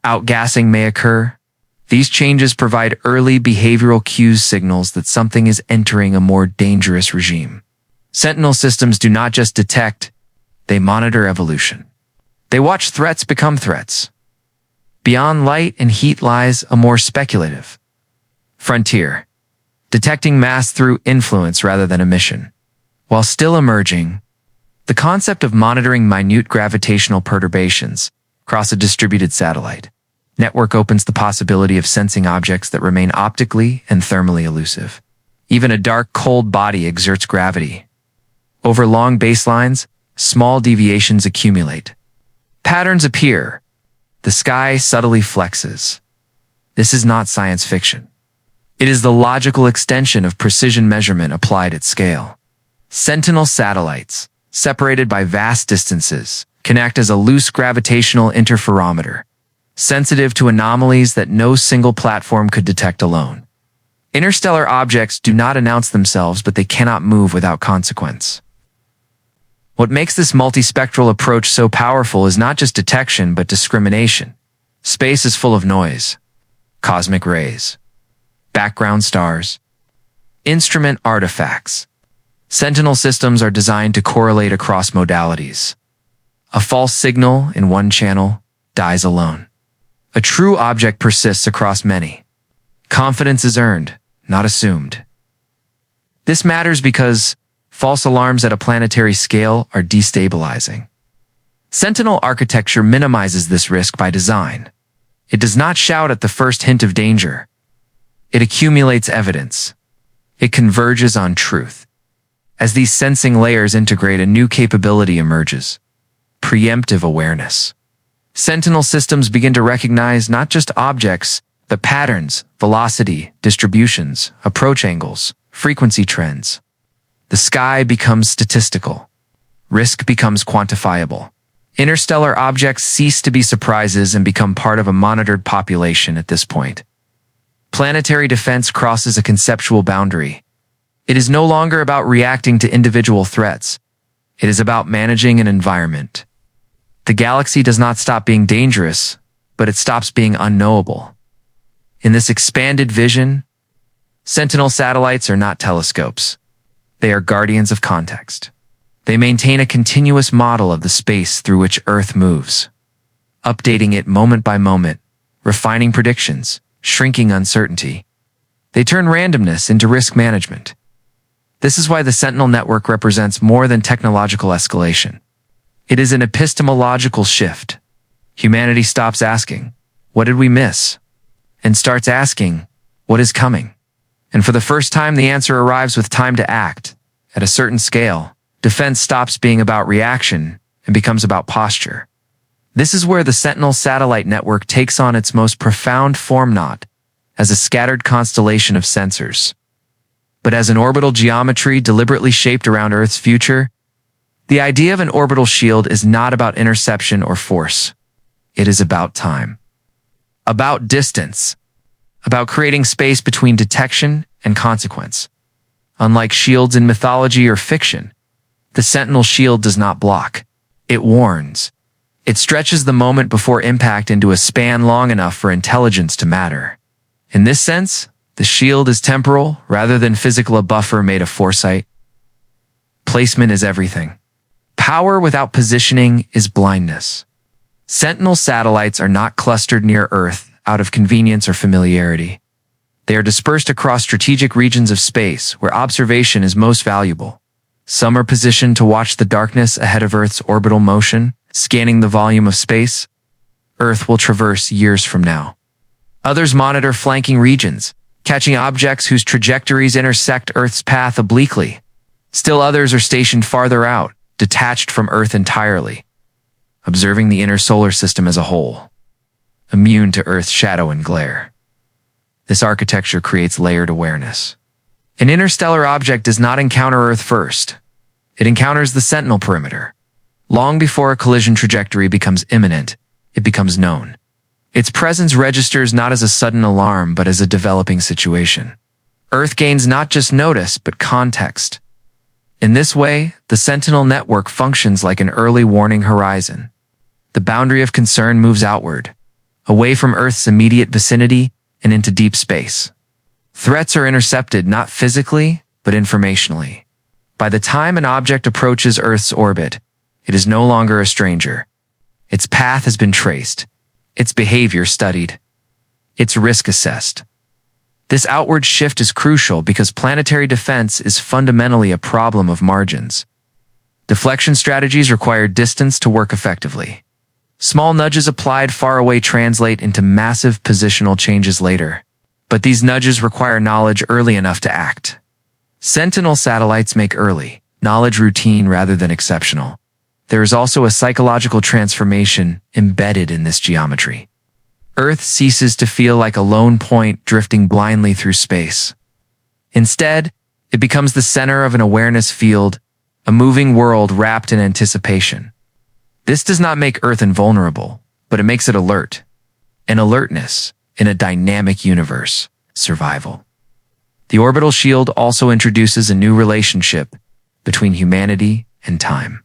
Outgassing may occur. These changes provide early behavioral cues signals that something is entering a more dangerous regime. Sentinel systems do not just detect, they monitor evolution. They watch threats become threats. Beyond light and heat lies a more speculative frontier, detecting mass through influence rather than emission. While still emerging, the concept of monitoring minute gravitational perturbations across a distributed satellite network opens the possibility of sensing objects that remain optically and thermally elusive. Even a dark, cold body exerts gravity. Over long baselines, small deviations accumulate. Patterns appear. The sky subtly flexes. This is not science fiction. It is the logical extension of precision measurement applied at scale. Sentinel satellites, separated by vast distances, can act as a loose gravitational interferometer, sensitive to anomalies that no single platform could detect alone. Interstellar objects do not announce themselves, but they cannot move without consequence. What makes this multispectral approach so powerful is not just detection, but discrimination. Space is full of noise, cosmic rays, background stars, Instrument artifacts. Sentinel systems are designed to correlate across modalities. A false signal in one channel dies alone. A true object persists across many. Confidence is earned, not assumed. This matters because false alarms at a planetary scale are destabilizing. Sentinel architecture minimizes this risk by design. It does not shout at the first hint of danger. It accumulates evidence. It converges on truth. As these sensing layers integrate, a new capability emerges: preemptive awareness. Sentinel systems begin to recognize not just objects, but patterns, velocity, distributions, approach angles, frequency trends. The sky becomes statistical. Risk becomes quantifiable. Interstellar objects cease to be surprises and become part of a monitored population at this point. Planetary defense crosses a conceptual boundary. It is no longer about reacting to individual threats. It is about managing an environment. The galaxy does not stop being dangerous, but it stops being unknowable. In this expanded vision, Sentinel satellites are not telescopes. They are guardians of context. They maintain a continuous model of the space through which Earth moves, updating it moment by moment, refining predictions, shrinking uncertainty. They turn randomness into risk management. This is why the Sentinel network represents more than technological escalation. It is an epistemological shift. Humanity stops asking, "What did we miss?" and starts asking, "What is coming?" And for the first time, the answer arrives with time to act. At a certain scale, defense stops being about reaction and becomes about posture. This is where the Sentinel satellite network takes on its most profound form, not as a scattered constellation of sensors, but as an orbital geometry deliberately shaped around Earth's future. The idea of an orbital shield is not about interception or force. It is about time, about distance, about creating space between detection and consequence. Unlike shields in mythology or fiction, the Sentinel shield does not block. It warns. It stretches the moment before impact into a span long enough for intelligence to matter. In this sense, the shield is temporal rather than physical, a buffer made of foresight. Placement is everything. Power without positioning is blindness. Sentinel satellites are not clustered near Earth out of convenience or familiarity. They are dispersed across strategic regions of space where observation is most valuable. Some are positioned to watch the darkness ahead of Earth's orbital motion, scanning the volume of space Earth will traverse years from now. Others monitor flanking regions, catching objects whose trajectories intersect Earth's path obliquely. Still others are stationed farther out, detached from Earth entirely, observing the inner solar system as a whole, immune to Earth's shadow and glare. This architecture creates layered awareness. An interstellar object does not encounter Earth first. It encounters the Sentinel perimeter. Long before a collision trajectory becomes imminent, it becomes known. Its presence registers not as a sudden alarm, but as a developing situation. Earth gains not just notice, but context. In this way, the Sentinel network functions like an early warning horizon. The boundary of concern moves outward, away from Earth's immediate vicinity and into deep space. Threats are intercepted not physically, but informationally. By the time an object approaches Earth's orbit, it is no longer a stranger. Its path has been traced, its behavior studied, its risk assessed. This outward shift is crucial because planetary defense is fundamentally a problem of margins. Deflection strategies require distance to work effectively. Small nudges applied far away translate into massive positional changes later, but these nudges require knowledge early enough to act. Sentinel satellites make early knowledge routine rather than exceptional. There is also a psychological transformation embedded in this geometry. Earth ceases to feel like a lone point drifting blindly through space. Instead, it becomes the center of an awareness field, a moving world wrapped in anticipation. This does not make Earth invulnerable, but it makes it alert. An alertness in a dynamic universe, survival. The orbital shield also introduces a new relationship between humanity and time.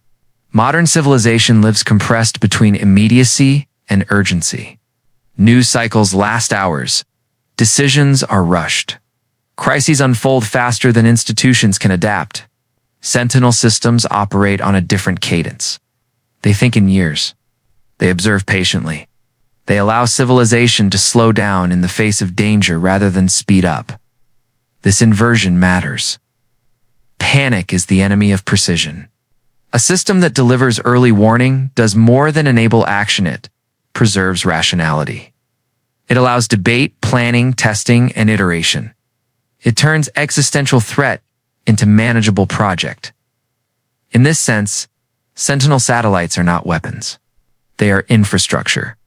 Modern civilization lives compressed between immediacy and urgency. News cycles last hours. Decisions are rushed. Crises unfold faster than institutions can adapt. Sentinel systems operate on a different cadence. They think in years. They observe patiently. They allow civilization to slow down in the face of danger rather than speed up. This inversion matters. Panic is the enemy of precision. A system that delivers early warning does more than enable action. It preserves rationality. It allows debate, planning, testing, and iteration. It turns existential threat into manageable project. In this sense, Sentinel satellites are not weapons. They are infrastructure.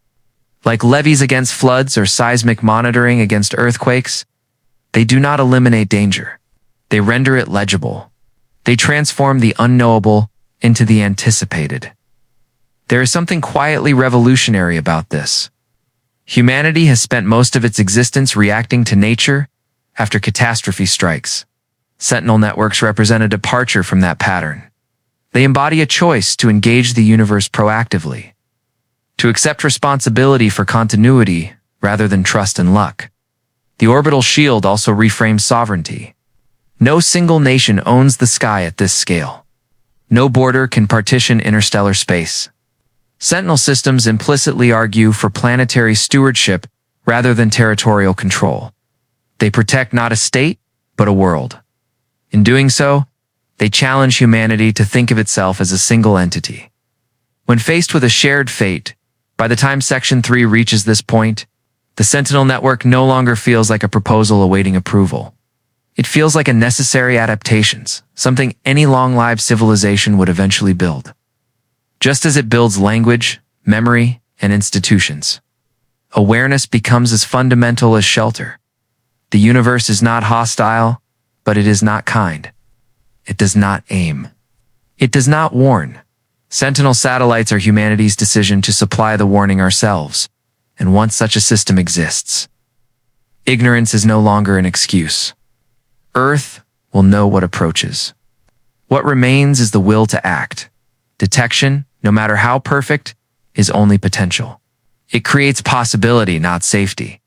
Like levees against floods or seismic monitoring against earthquakes, they do not eliminate danger. They render it legible. They transform the unknowable into the anticipated. There is something quietly revolutionary about this. Humanity has spent most of its existence reacting to nature after catastrophe strikes. Sentinel networks represent a departure from that pattern. They embody a choice to engage the universe proactively, to accept responsibility for continuity rather than trust in luck. The orbital shield also reframes sovereignty. No single nation owns the sky at this scale. No border can partition interstellar space. Sentinel systems implicitly argue for planetary stewardship rather than territorial control. They protect not a state, but a world. In doing so, they challenge humanity to think of itself as a single entity. When faced with a shared fate, by the time Section 3 reaches this point, the Sentinel network no longer feels like a proposal awaiting approval. It feels like a necessary adaptation, something any long-lived civilization would eventually build. Just as it builds language, memory, and institutions, awareness becomes as fundamental as shelter. The universe is not hostile, but it is not kind. It does not aim. It does not warn. Sentinel satellites are humanity's decision to supply the warning ourselves, and once such a system exists, ignorance is no longer an excuse. Earth will know what approaches. What remains is the will to act. Detection, no matter how perfect, is only potential. It creates possibility, not safety.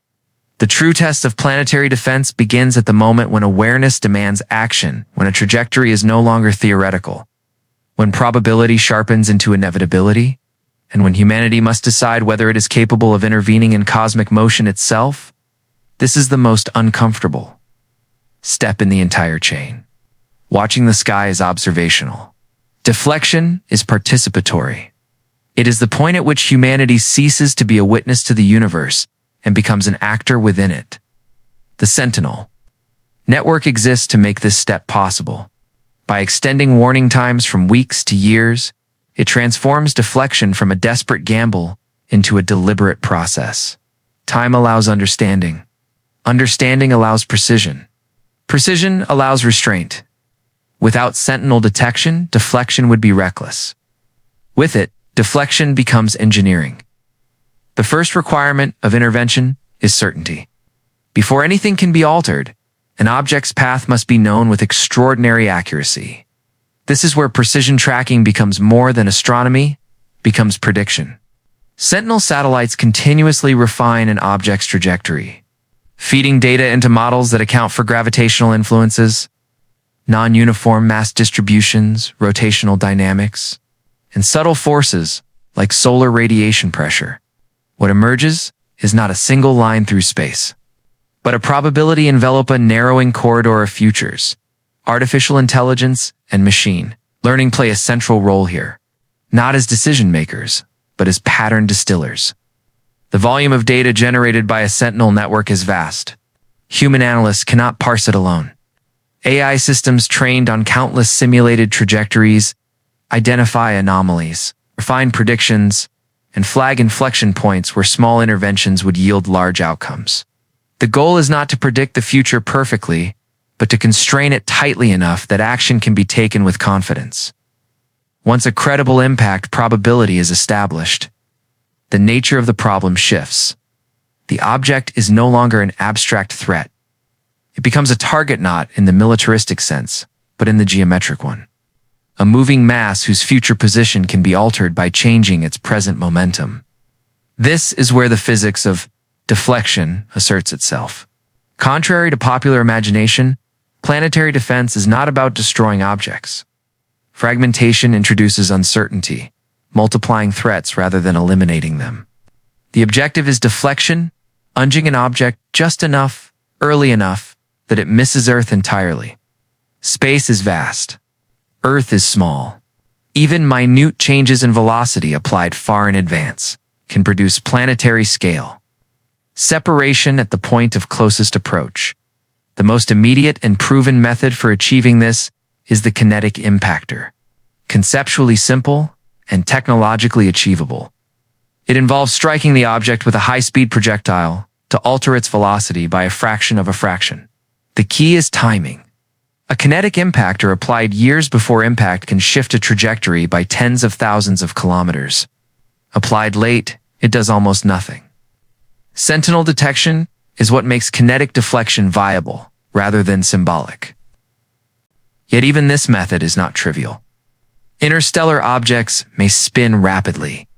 The true test of planetary defense begins at the moment when awareness demands action, when a trajectory is no longer theoretical, when probability sharpens into inevitability, and when humanity must decide whether it is capable of intervening in cosmic motion itself. This is the most uncomfortable step in the entire chain. Watching the sky is observational. Deflection is participatory. It is the point at which humanity ceases to be a witness to the universe and becomes an actor within it. The Sentinel network exists to make this step possible. By extending warning times from weeks to years, it transforms deflection from a desperate gamble into a deliberate process. Time allows understanding. Understanding allows precision. Precision allows restraint. Without Sentinel detection, deflection would be reckless. With it, deflection becomes engineering. The first requirement of intervention is certainty. Before anything can be altered, an object's path must be known with extraordinary accuracy. This is where precision tracking becomes more than astronomy, becomes prediction. Sentinel satellites continuously refine an object's trajectory, feeding data into models that account for gravitational influences, non-uniform mass distributions, rotational dynamics, and subtle forces like solar radiation pressure. What emerges is not a single line through space, but a probability envelop a narrowing corridor of futures. Artificial intelligence and machine learning play a central role here, not as decision makers, but as pattern distillers. The volume of data generated by a Sentinel network is vast. Human analysts cannot parse it alone. AI systems trained on countless simulated trajectories identify anomalies, refine predictions, and flag inflection points where small interventions would yield large outcomes. The goal is not to predict the future perfectly, but to constrain it tightly enough that action can be taken with confidence. Once a credible impact probability is established, the nature of the problem shifts. The object is no longer an abstract threat. It becomes a target not in the militaristic sense, but in the geometric one. A moving mass whose future position can be altered by changing its present momentum. This is where the physics of deflection asserts itself. Contrary to popular imagination, planetary defense is not about destroying objects. Fragmentation introduces uncertainty, multiplying threats rather than eliminating them. The objective is deflection, unging an object just enough, early enough, that it misses Earth entirely. Space is vast. Earth is small. Even minute changes in velocity applied far in advance can produce planetary scale. Separation at the point of closest approach. The most immediate and proven method for achieving this is the kinetic impactor. Conceptually simple and technologically achievable. It involves striking the object with a high-speed projectile to alter its velocity by a fraction of a fraction. The key is timing. A kinetic impactor applied years before impact can shift a trajectory by tens of thousands of kilometers. Applied late, it does almost nothing. Sentinel detection is what makes kinetic deflection viable, rather than symbolic. Yet even this method is not trivial. Interstellar objects may spin rapidly.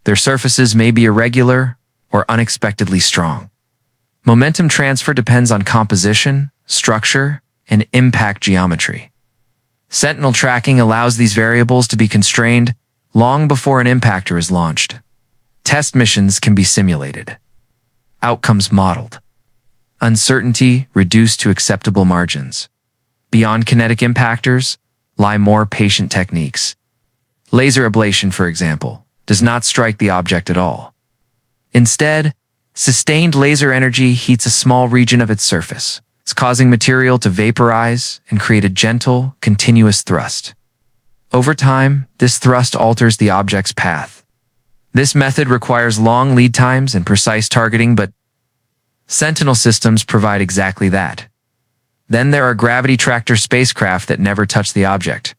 Their surfaces may be irregular or unexpectedly strong. Momentum transfer depends on composition, structure, and impact geometry. Sentinel tracking allows these variables to be constrained long before an impactor is launched. Test missions can be simulated. Outcomes modeled. Uncertainty reduced to acceptable margins. Beyond kinetic impactors lie more patient techniques. Laser ablation, for example, does not strike the object at all. Instead, sustained laser energy heats a small region of its surface. It's causing material to vaporize and create a gentle, continuous thrust. Over time, this thrust alters the object's path. This method requires long lead times and precise targeting, but Sentinel systems provide exactly that. Then there are gravity tractor spacecraft that never touch the object,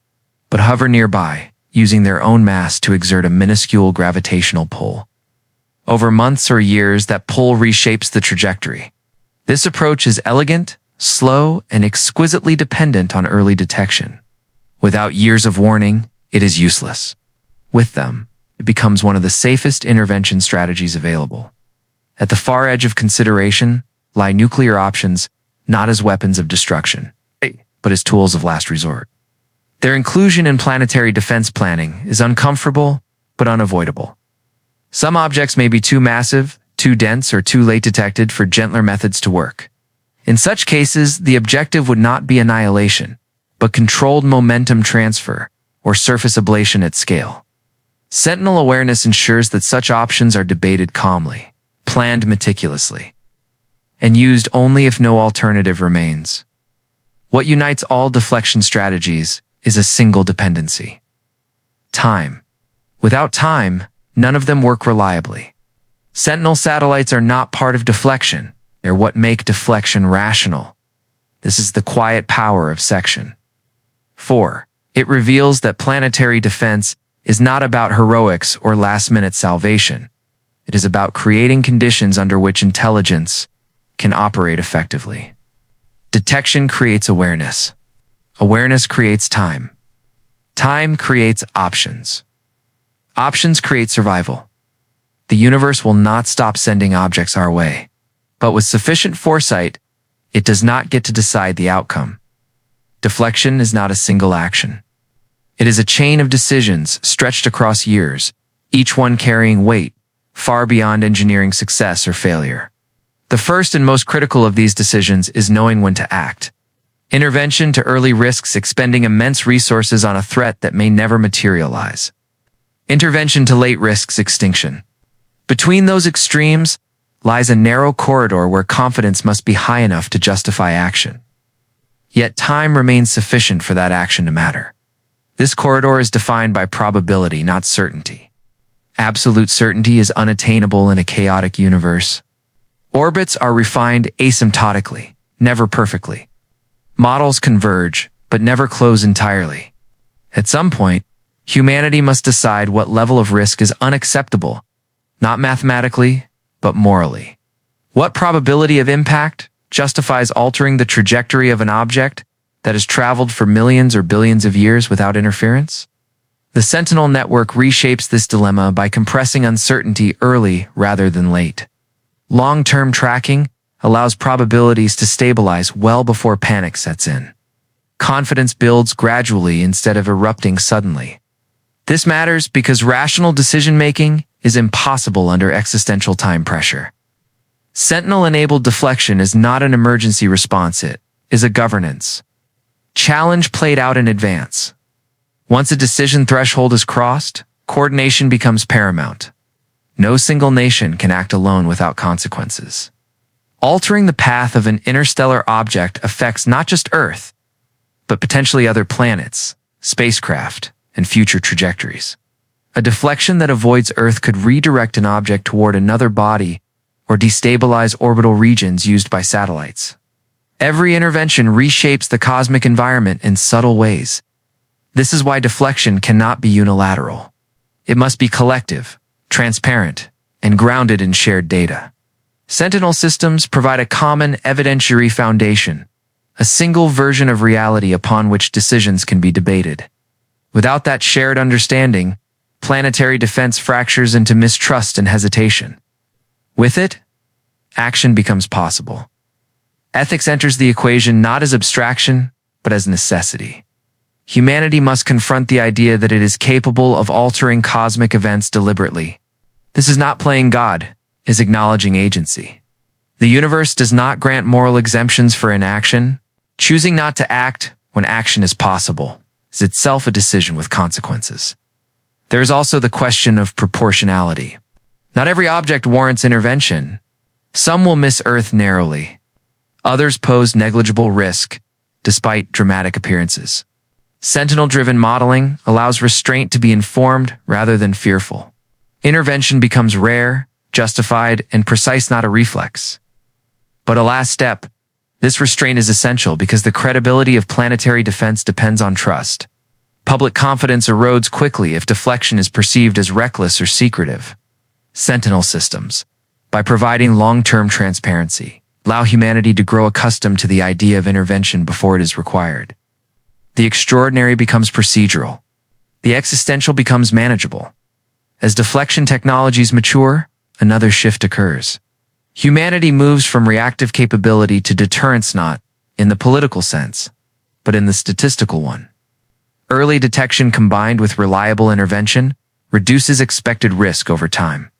but hover nearby, using their own mass to exert a minuscule gravitational pull. Over months or years, that pull reshapes the trajectory. This approach is elegant, slow, and exquisitely dependent on early detection. Without years of warning, it is useless. With them, it becomes one of the safest intervention strategies available. At the far edge of consideration lie nuclear options, not as weapons of destruction, but as tools of last resort. Their inclusion in planetary defense planning is uncomfortable, but unavoidable. Some objects may be too massive, too dense, or too late detected for gentler methods to work. In such cases, the objective would not be annihilation, but controlled momentum transfer, or surface ablation at scale. Sentinel awareness ensures that such options are debated calmly, planned meticulously, and used only if no alternative remains. What unites all deflection strategies is a single dependency: time. Without time, none of them work reliably. Sentinel satellites are not part of deflection. They're what make deflection rational. This is the quiet power of section. 4. It reveals that planetary defense is not about heroics or last-minute salvation. It is about creating conditions under which intelligence can operate effectively. Detection creates awareness. Awareness creates time. Time creates options. Options create survival. The universe will not stop sending objects our way. But with sufficient foresight, it does not get to decide the outcome. Deflection is not a single action. It is a chain of decisions stretched across years, each one carrying weight far beyond engineering success or failure. The first and most critical of these decisions is knowing when to act. Intervention to early risks expending immense resources on a threat that may never materialize. Intervention to late risks extinction. Between those extremes lies a narrow corridor where confidence must be high enough to justify action. Yet time remains sufficient for that action to matter. This corridor is defined by probability, not certainty. Absolute certainty is unattainable in a chaotic universe. Orbits are refined asymptotically, never perfectly. Models converge, but never close entirely. At some point, humanity must decide what level of risk is unacceptable, not mathematically, but morally. What probability of impact justifies altering the trajectory of an object that has traveled for millions or billions of years without interference? The Sentinel network reshapes this dilemma by compressing uncertainty early rather than late. Long-term tracking allows probabilities to stabilize well before panic sets in. Confidence builds gradually instead of erupting suddenly. This matters because rational decision-making is impossible under existential time pressure. Sentinel-enabled deflection is not an emergency response, it is a governance challenge played out in advance. Once a decision threshold is crossed, coordination becomes paramount. No single nation can act alone without consequences. Altering the path of an interstellar object affects not just Earth, but potentially other planets, spacecraft, and future trajectories. A deflection that avoids Earth could redirect an object toward another body or destabilize orbital regions used by satellites. Every intervention reshapes the cosmic environment in subtle ways. This is why deflection cannot be unilateral. It must be collective, transparent, and grounded in shared data. Sentinel systems provide a common evidentiary foundation, a single version of reality upon which decisions can be debated. Without that shared understanding, planetary defense fractures into mistrust and hesitation. With it, action becomes possible. Ethics enters the equation not as abstraction, but as necessity. Humanity must confront the idea that it is capable of altering cosmic events deliberately. This is not playing God, it is acknowledging agency. The universe does not grant moral exemptions for inaction. Choosing not to act when action is possible is itself a decision with consequences. There is also the question of proportionality. Not every object warrants intervention. Some will miss Earth narrowly. Others pose negligible risk, despite dramatic appearances. Sentinel-driven modeling allows restraint to be informed rather than fearful. Intervention becomes rare, justified, and precise, not a reflex. But a last step, this restraint is essential because the credibility of planetary defense depends on trust. Public confidence erodes quickly if deflection is perceived as reckless or secretive. Sentinel systems, by providing long-term transparency, allow humanity to grow accustomed to the idea of intervention before it is required. The extraordinary becomes procedural. The existential becomes manageable. As deflection technologies mature, another shift occurs. Humanity moves from reactive capability to deterrence, not in the political sense, but in the statistical one. Early detection combined with reliable intervention reduces expected risk over time.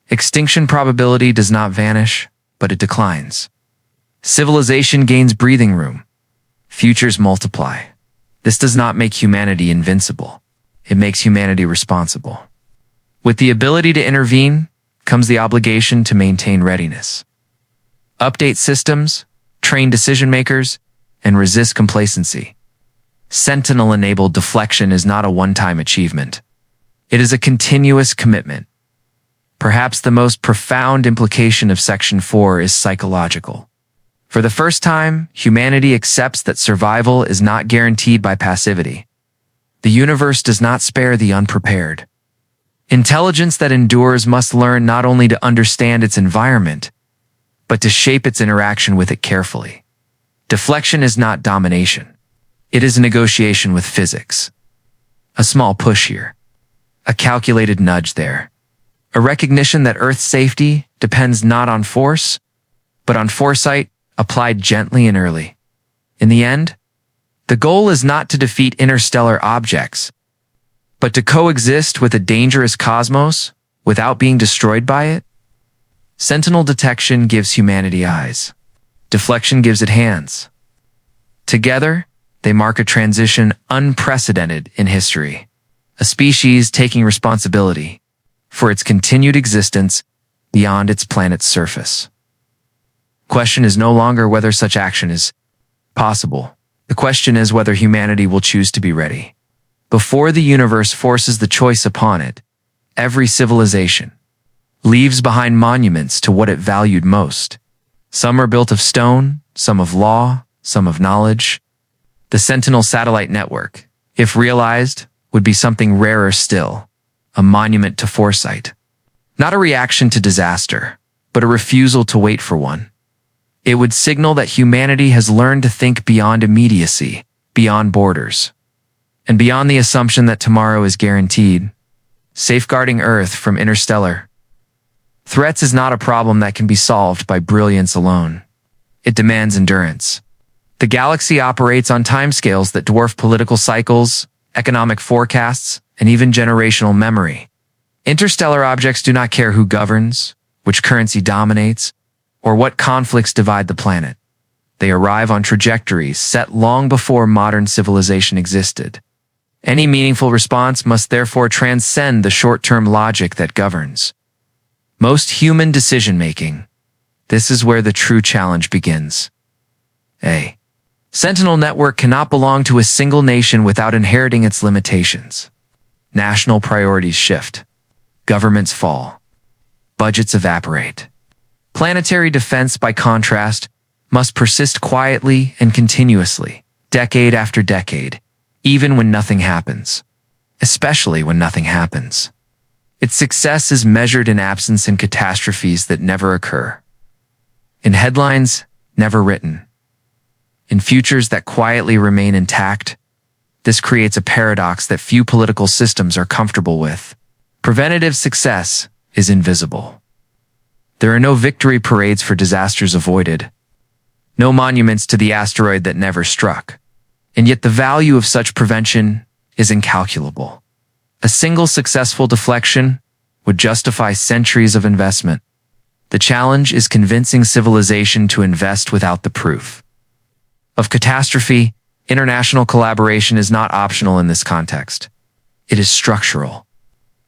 Extinction probability does not vanish, but it declines. Civilization gains breathing room. Futures multiply. This does not make humanity invincible. It makes humanity responsible. With the ability to intervene comes the obligation to maintain readiness. Update systems, train decision-makers, and resist complacency. Sentinel-enabled deflection is not a one-time achievement. It is a continuous commitment. Perhaps the most profound implication of Section 4 is psychological. For the first time, humanity accepts that survival is not guaranteed by passivity. The universe does not spare the unprepared. Intelligence that endures must learn not only to understand its environment, but to shape its interaction with it carefully. Deflection is not domination. It is a negotiation with physics. A small push here. A calculated nudge there. A recognition that Earth's safety depends not on force, but on foresight applied gently and early. In the end, the goal is not to defeat interstellar objects, but to coexist with a dangerous cosmos without being destroyed by it. Sentinel detection gives humanity eyes. Deflection gives it hands. Together, they mark a transition unprecedented in history. A species taking responsibility for its continued existence beyond its planet's surface. Question is no longer whether such action is possible. The question is whether humanity will choose to be ready. Before the universe forces the choice upon it, every civilization leaves behind monuments to what it valued most. Some are built of stone, some of law, some of knowledge. The Sentinel satellite network, if realized, would be something rarer still, a monument to foresight. Not a reaction to disaster, but a refusal to wait for one. It would signal that humanity has learned to think beyond immediacy, beyond borders, and beyond the assumption that tomorrow is guaranteed. Safeguarding Earth from interstellar threats is not a problem that can be solved by brilliance alone. It demands endurance. The galaxy operates on timescales that dwarf political cycles, economic forecasts, and even generational memory. Interstellar objects do not care who governs, which currency dominates, or what conflicts divide the planet. They arrive on trajectories set long before modern civilization existed. Any meaningful response must therefore transcend the short-term logic that governs most human decision-making. This is where the true challenge begins. A Sentinel network cannot belong to a single nation without inheriting its limitations. National priorities shift. Governments fall. Budgets evaporate. Planetary defense, by contrast, must persist quietly and continuously, decade after decade, even when nothing happens. Especially when nothing happens. Its success is measured in absence and catastrophes that never occur. In headlines never written. In futures that quietly remain intact. This creates a paradox that few political systems are comfortable with. Preventative success is invisible. There are no victory parades for disasters avoided. No monuments to the asteroid that never struck. And yet the value of such prevention is incalculable. A single successful deflection would justify centuries of investment. The challenge is convincing civilization to invest without the proof of catastrophe. International collaboration is not optional in this context. It is structural.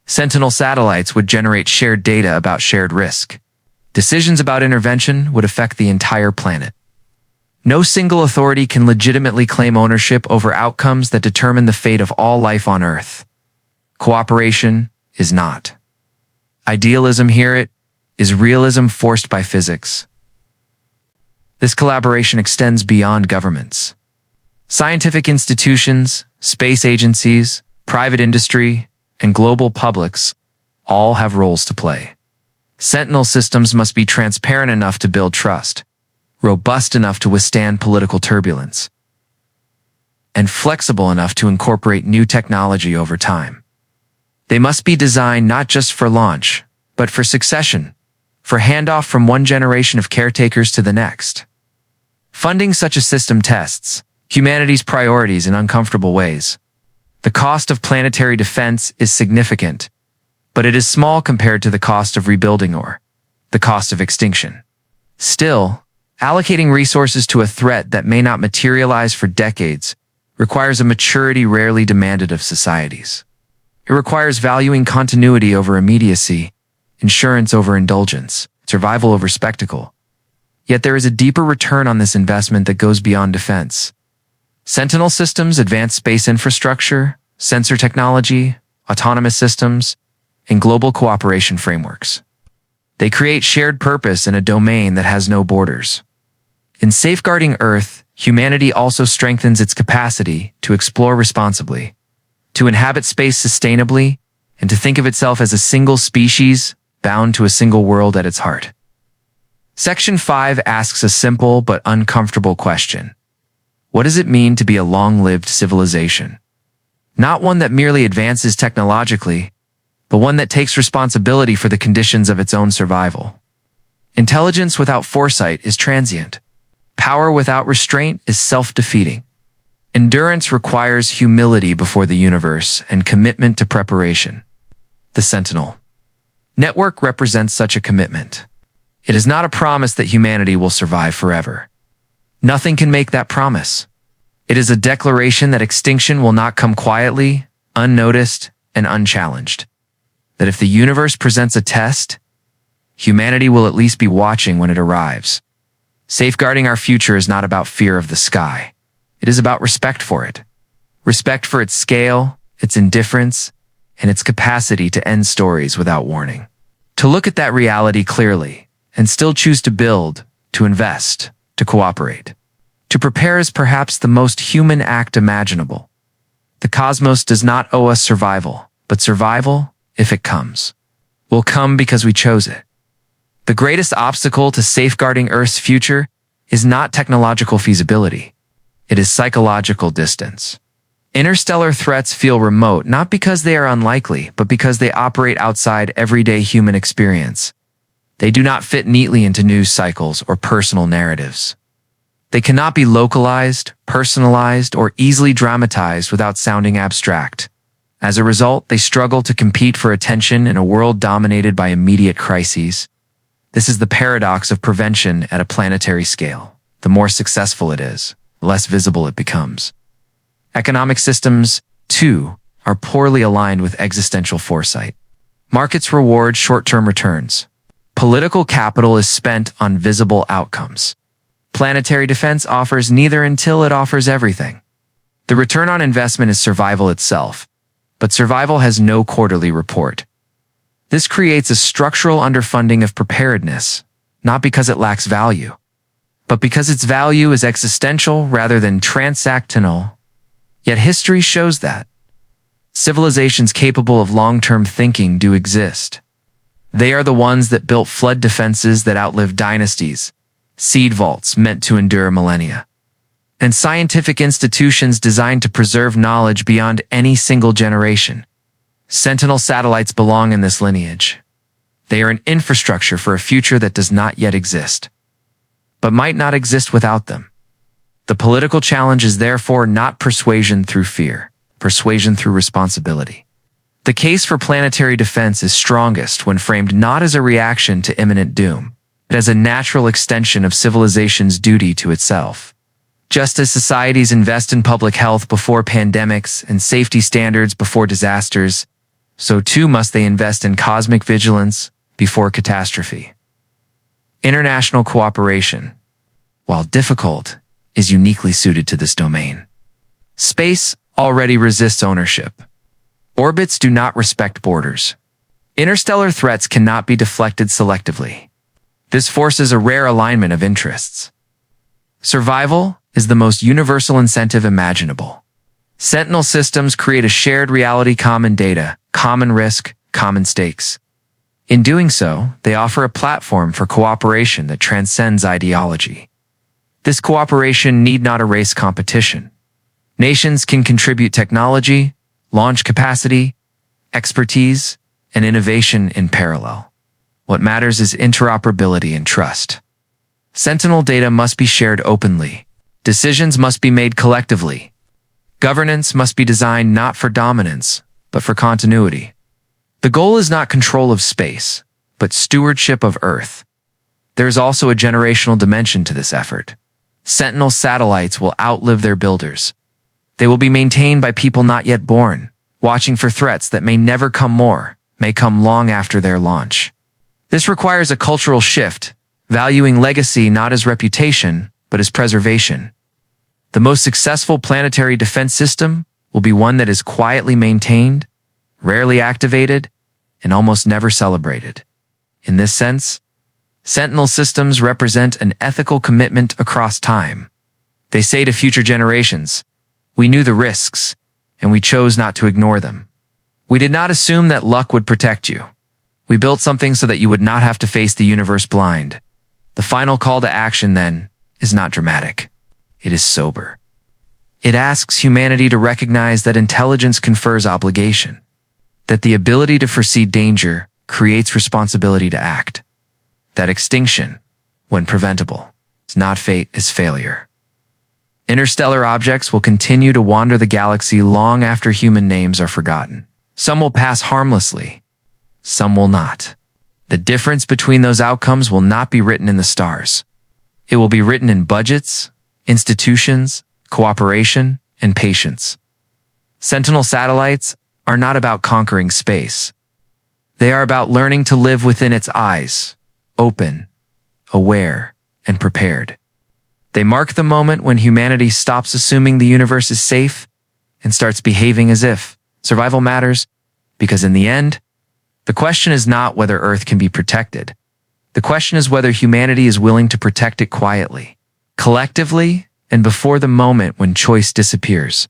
Sentinel satellites would generate shared data about shared risk. Decisions about intervention would affect the entire planet. No single authority can legitimately claim ownership over outcomes that determine the fate of all life on Earth. Cooperation is not. Idealism here it is realism forced by physics. This collaboration extends beyond governments. Scientific institutions, space agencies, private industry, and global publics all have roles to play. Sentinel systems must be transparent enough to build trust, robust enough to withstand political turbulence, and flexible enough to incorporate new technology over time. They must be designed not just for launch, but for succession, for handoff from one generation of caretakers to the next. Funding such a system tests humanity's priorities in uncomfortable ways. The cost of planetary defense is significant, but it is small compared to the cost of rebuilding or the cost of extinction. Still, allocating resources to a threat that may not materialize for decades requires a maturity rarely demanded of societies. It requires valuing continuity over immediacy, insurance over indulgence, survival over spectacle. Yet there is a deeper return on this investment that goes beyond defense. Sentinel systems advance space infrastructure, sensor technology, autonomous systems, and global cooperation frameworks. They create shared purpose in a domain that has no borders. In safeguarding Earth, humanity also strengthens its capacity to explore responsibly, to inhabit space sustainably, and to think of itself as a single species bound to a single world at its heart. Section 5 asks a simple but uncomfortable question. What does it mean to be a long-lived civilization? Not one that merely advances technologically, but one that takes responsibility for the conditions of its own survival. Intelligence without foresight is transient. Power without restraint is self-defeating. Endurance requires humility before the universe and commitment to preparation. The Sentinel network represents such a commitment. It is not a promise that humanity will survive forever. Nothing can make that promise. It is a declaration that extinction will not come quietly, unnoticed, and unchallenged. That if the universe presents a test, humanity will at least be watching when it arrives. Safeguarding our future is not about fear of the sky. It is about respect for it. Respect for its scale, its indifference, and its capacity to end stories without warning. To look at that reality clearly and still choose to build, to invest, to cooperate, to prepare is perhaps the most human act imaginable. The cosmos does not owe us survival, but survival, if it comes, will come because we chose it. The greatest obstacle to safeguarding Earth's future is not technological feasibility. It is psychological distance. Interstellar threats feel remote not because they are unlikely, but because they operate outside everyday human experience. They do not fit neatly into news cycles or personal narratives. They cannot be localized, personalized, or easily dramatized without sounding abstract. As a result, they struggle to compete for attention in a world dominated by immediate crises. This is the paradox of prevention at a planetary scale. The more successful it is, the less visible it becomes. Economic systems, too, are poorly aligned with existential foresight. Markets reward short-term returns. Political capital is spent on visible outcomes. Planetary defense offers neither until it offers everything. The return on investment is survival itself, but survival has no quarterly report. This creates a structural underfunding of preparedness, not because it lacks value, but because its value is existential rather than transactional. Yet history shows that civilizations capable of long-term thinking do exist. They are the ones that built flood defenses that outlived dynasties, seed vaults meant to endure millennia, and scientific institutions designed to preserve knowledge beyond any single generation. Sentinel satellites belong in this lineage. They are an infrastructure for a future that does not yet exist, but might not exist without them. The political challenge is therefore not persuasion through fear, persuasion through responsibility. The case for planetary defense is strongest when framed not as a reaction to imminent doom, but as a natural extension of civilization's duty to itself. Just as societies invest in public health before pandemics and safety standards before disasters, so too must they invest in cosmic vigilance before catastrophe. International cooperation, while difficult, is uniquely suited to this domain. Space already resists ownership. Orbits do not respect borders. Interstellar threats cannot be deflected selectively. This forces a rare alignment of interests. Survival is the most universal incentive imaginable. Sentinel systems create a shared reality, common data, common risk, common stakes. In doing so, they offer a platform for cooperation that transcends ideology. This cooperation need not erase competition. Nations can contribute technology, launch capacity, expertise, and innovation in parallel. What matters is interoperability and trust. Sentinel data must be shared openly. Decisions must be made collectively. Governance must be designed not for dominance, but for continuity. The goal is not control of space, but stewardship of Earth. There is also a generational dimension to this effort. Sentinel satellites will outlive their builders. They will be maintained by people not yet born, watching for threats that may never come may come long after their launch. This requires a cultural shift, valuing legacy not as reputation, but as preservation. The most successful planetary defense system will be one that is quietly maintained, rarely activated, and almost never celebrated. In this sense, Sentinel systems represent an ethical commitment across time. They say to future generations, "We knew the risks, and we chose not to ignore them. We did not assume that luck would protect you. We built something so that you would not have to face the universe blind." The final call to action, then, is not dramatic. It is sober. It asks humanity to recognize that intelligence confers obligation, that the ability to foresee danger creates responsibility to act, that extinction, when preventable, is not fate, is failure. Interstellar objects will continue to wander the galaxy long after human names are forgotten. Some will pass harmlessly, some will not. The difference between those outcomes will not be written in the stars. It will be written in budgets, institutions, cooperation, and patience. Sentinel satellites are not about conquering space. They are about learning to live within its eyes, open, aware, and prepared. They mark the moment when humanity stops assuming the universe is safe and starts behaving as if survival matters, because in the end, the question is not whether Earth can be protected. The question is whether humanity is willing to protect it quietly, collectively, and before the moment when choice disappears.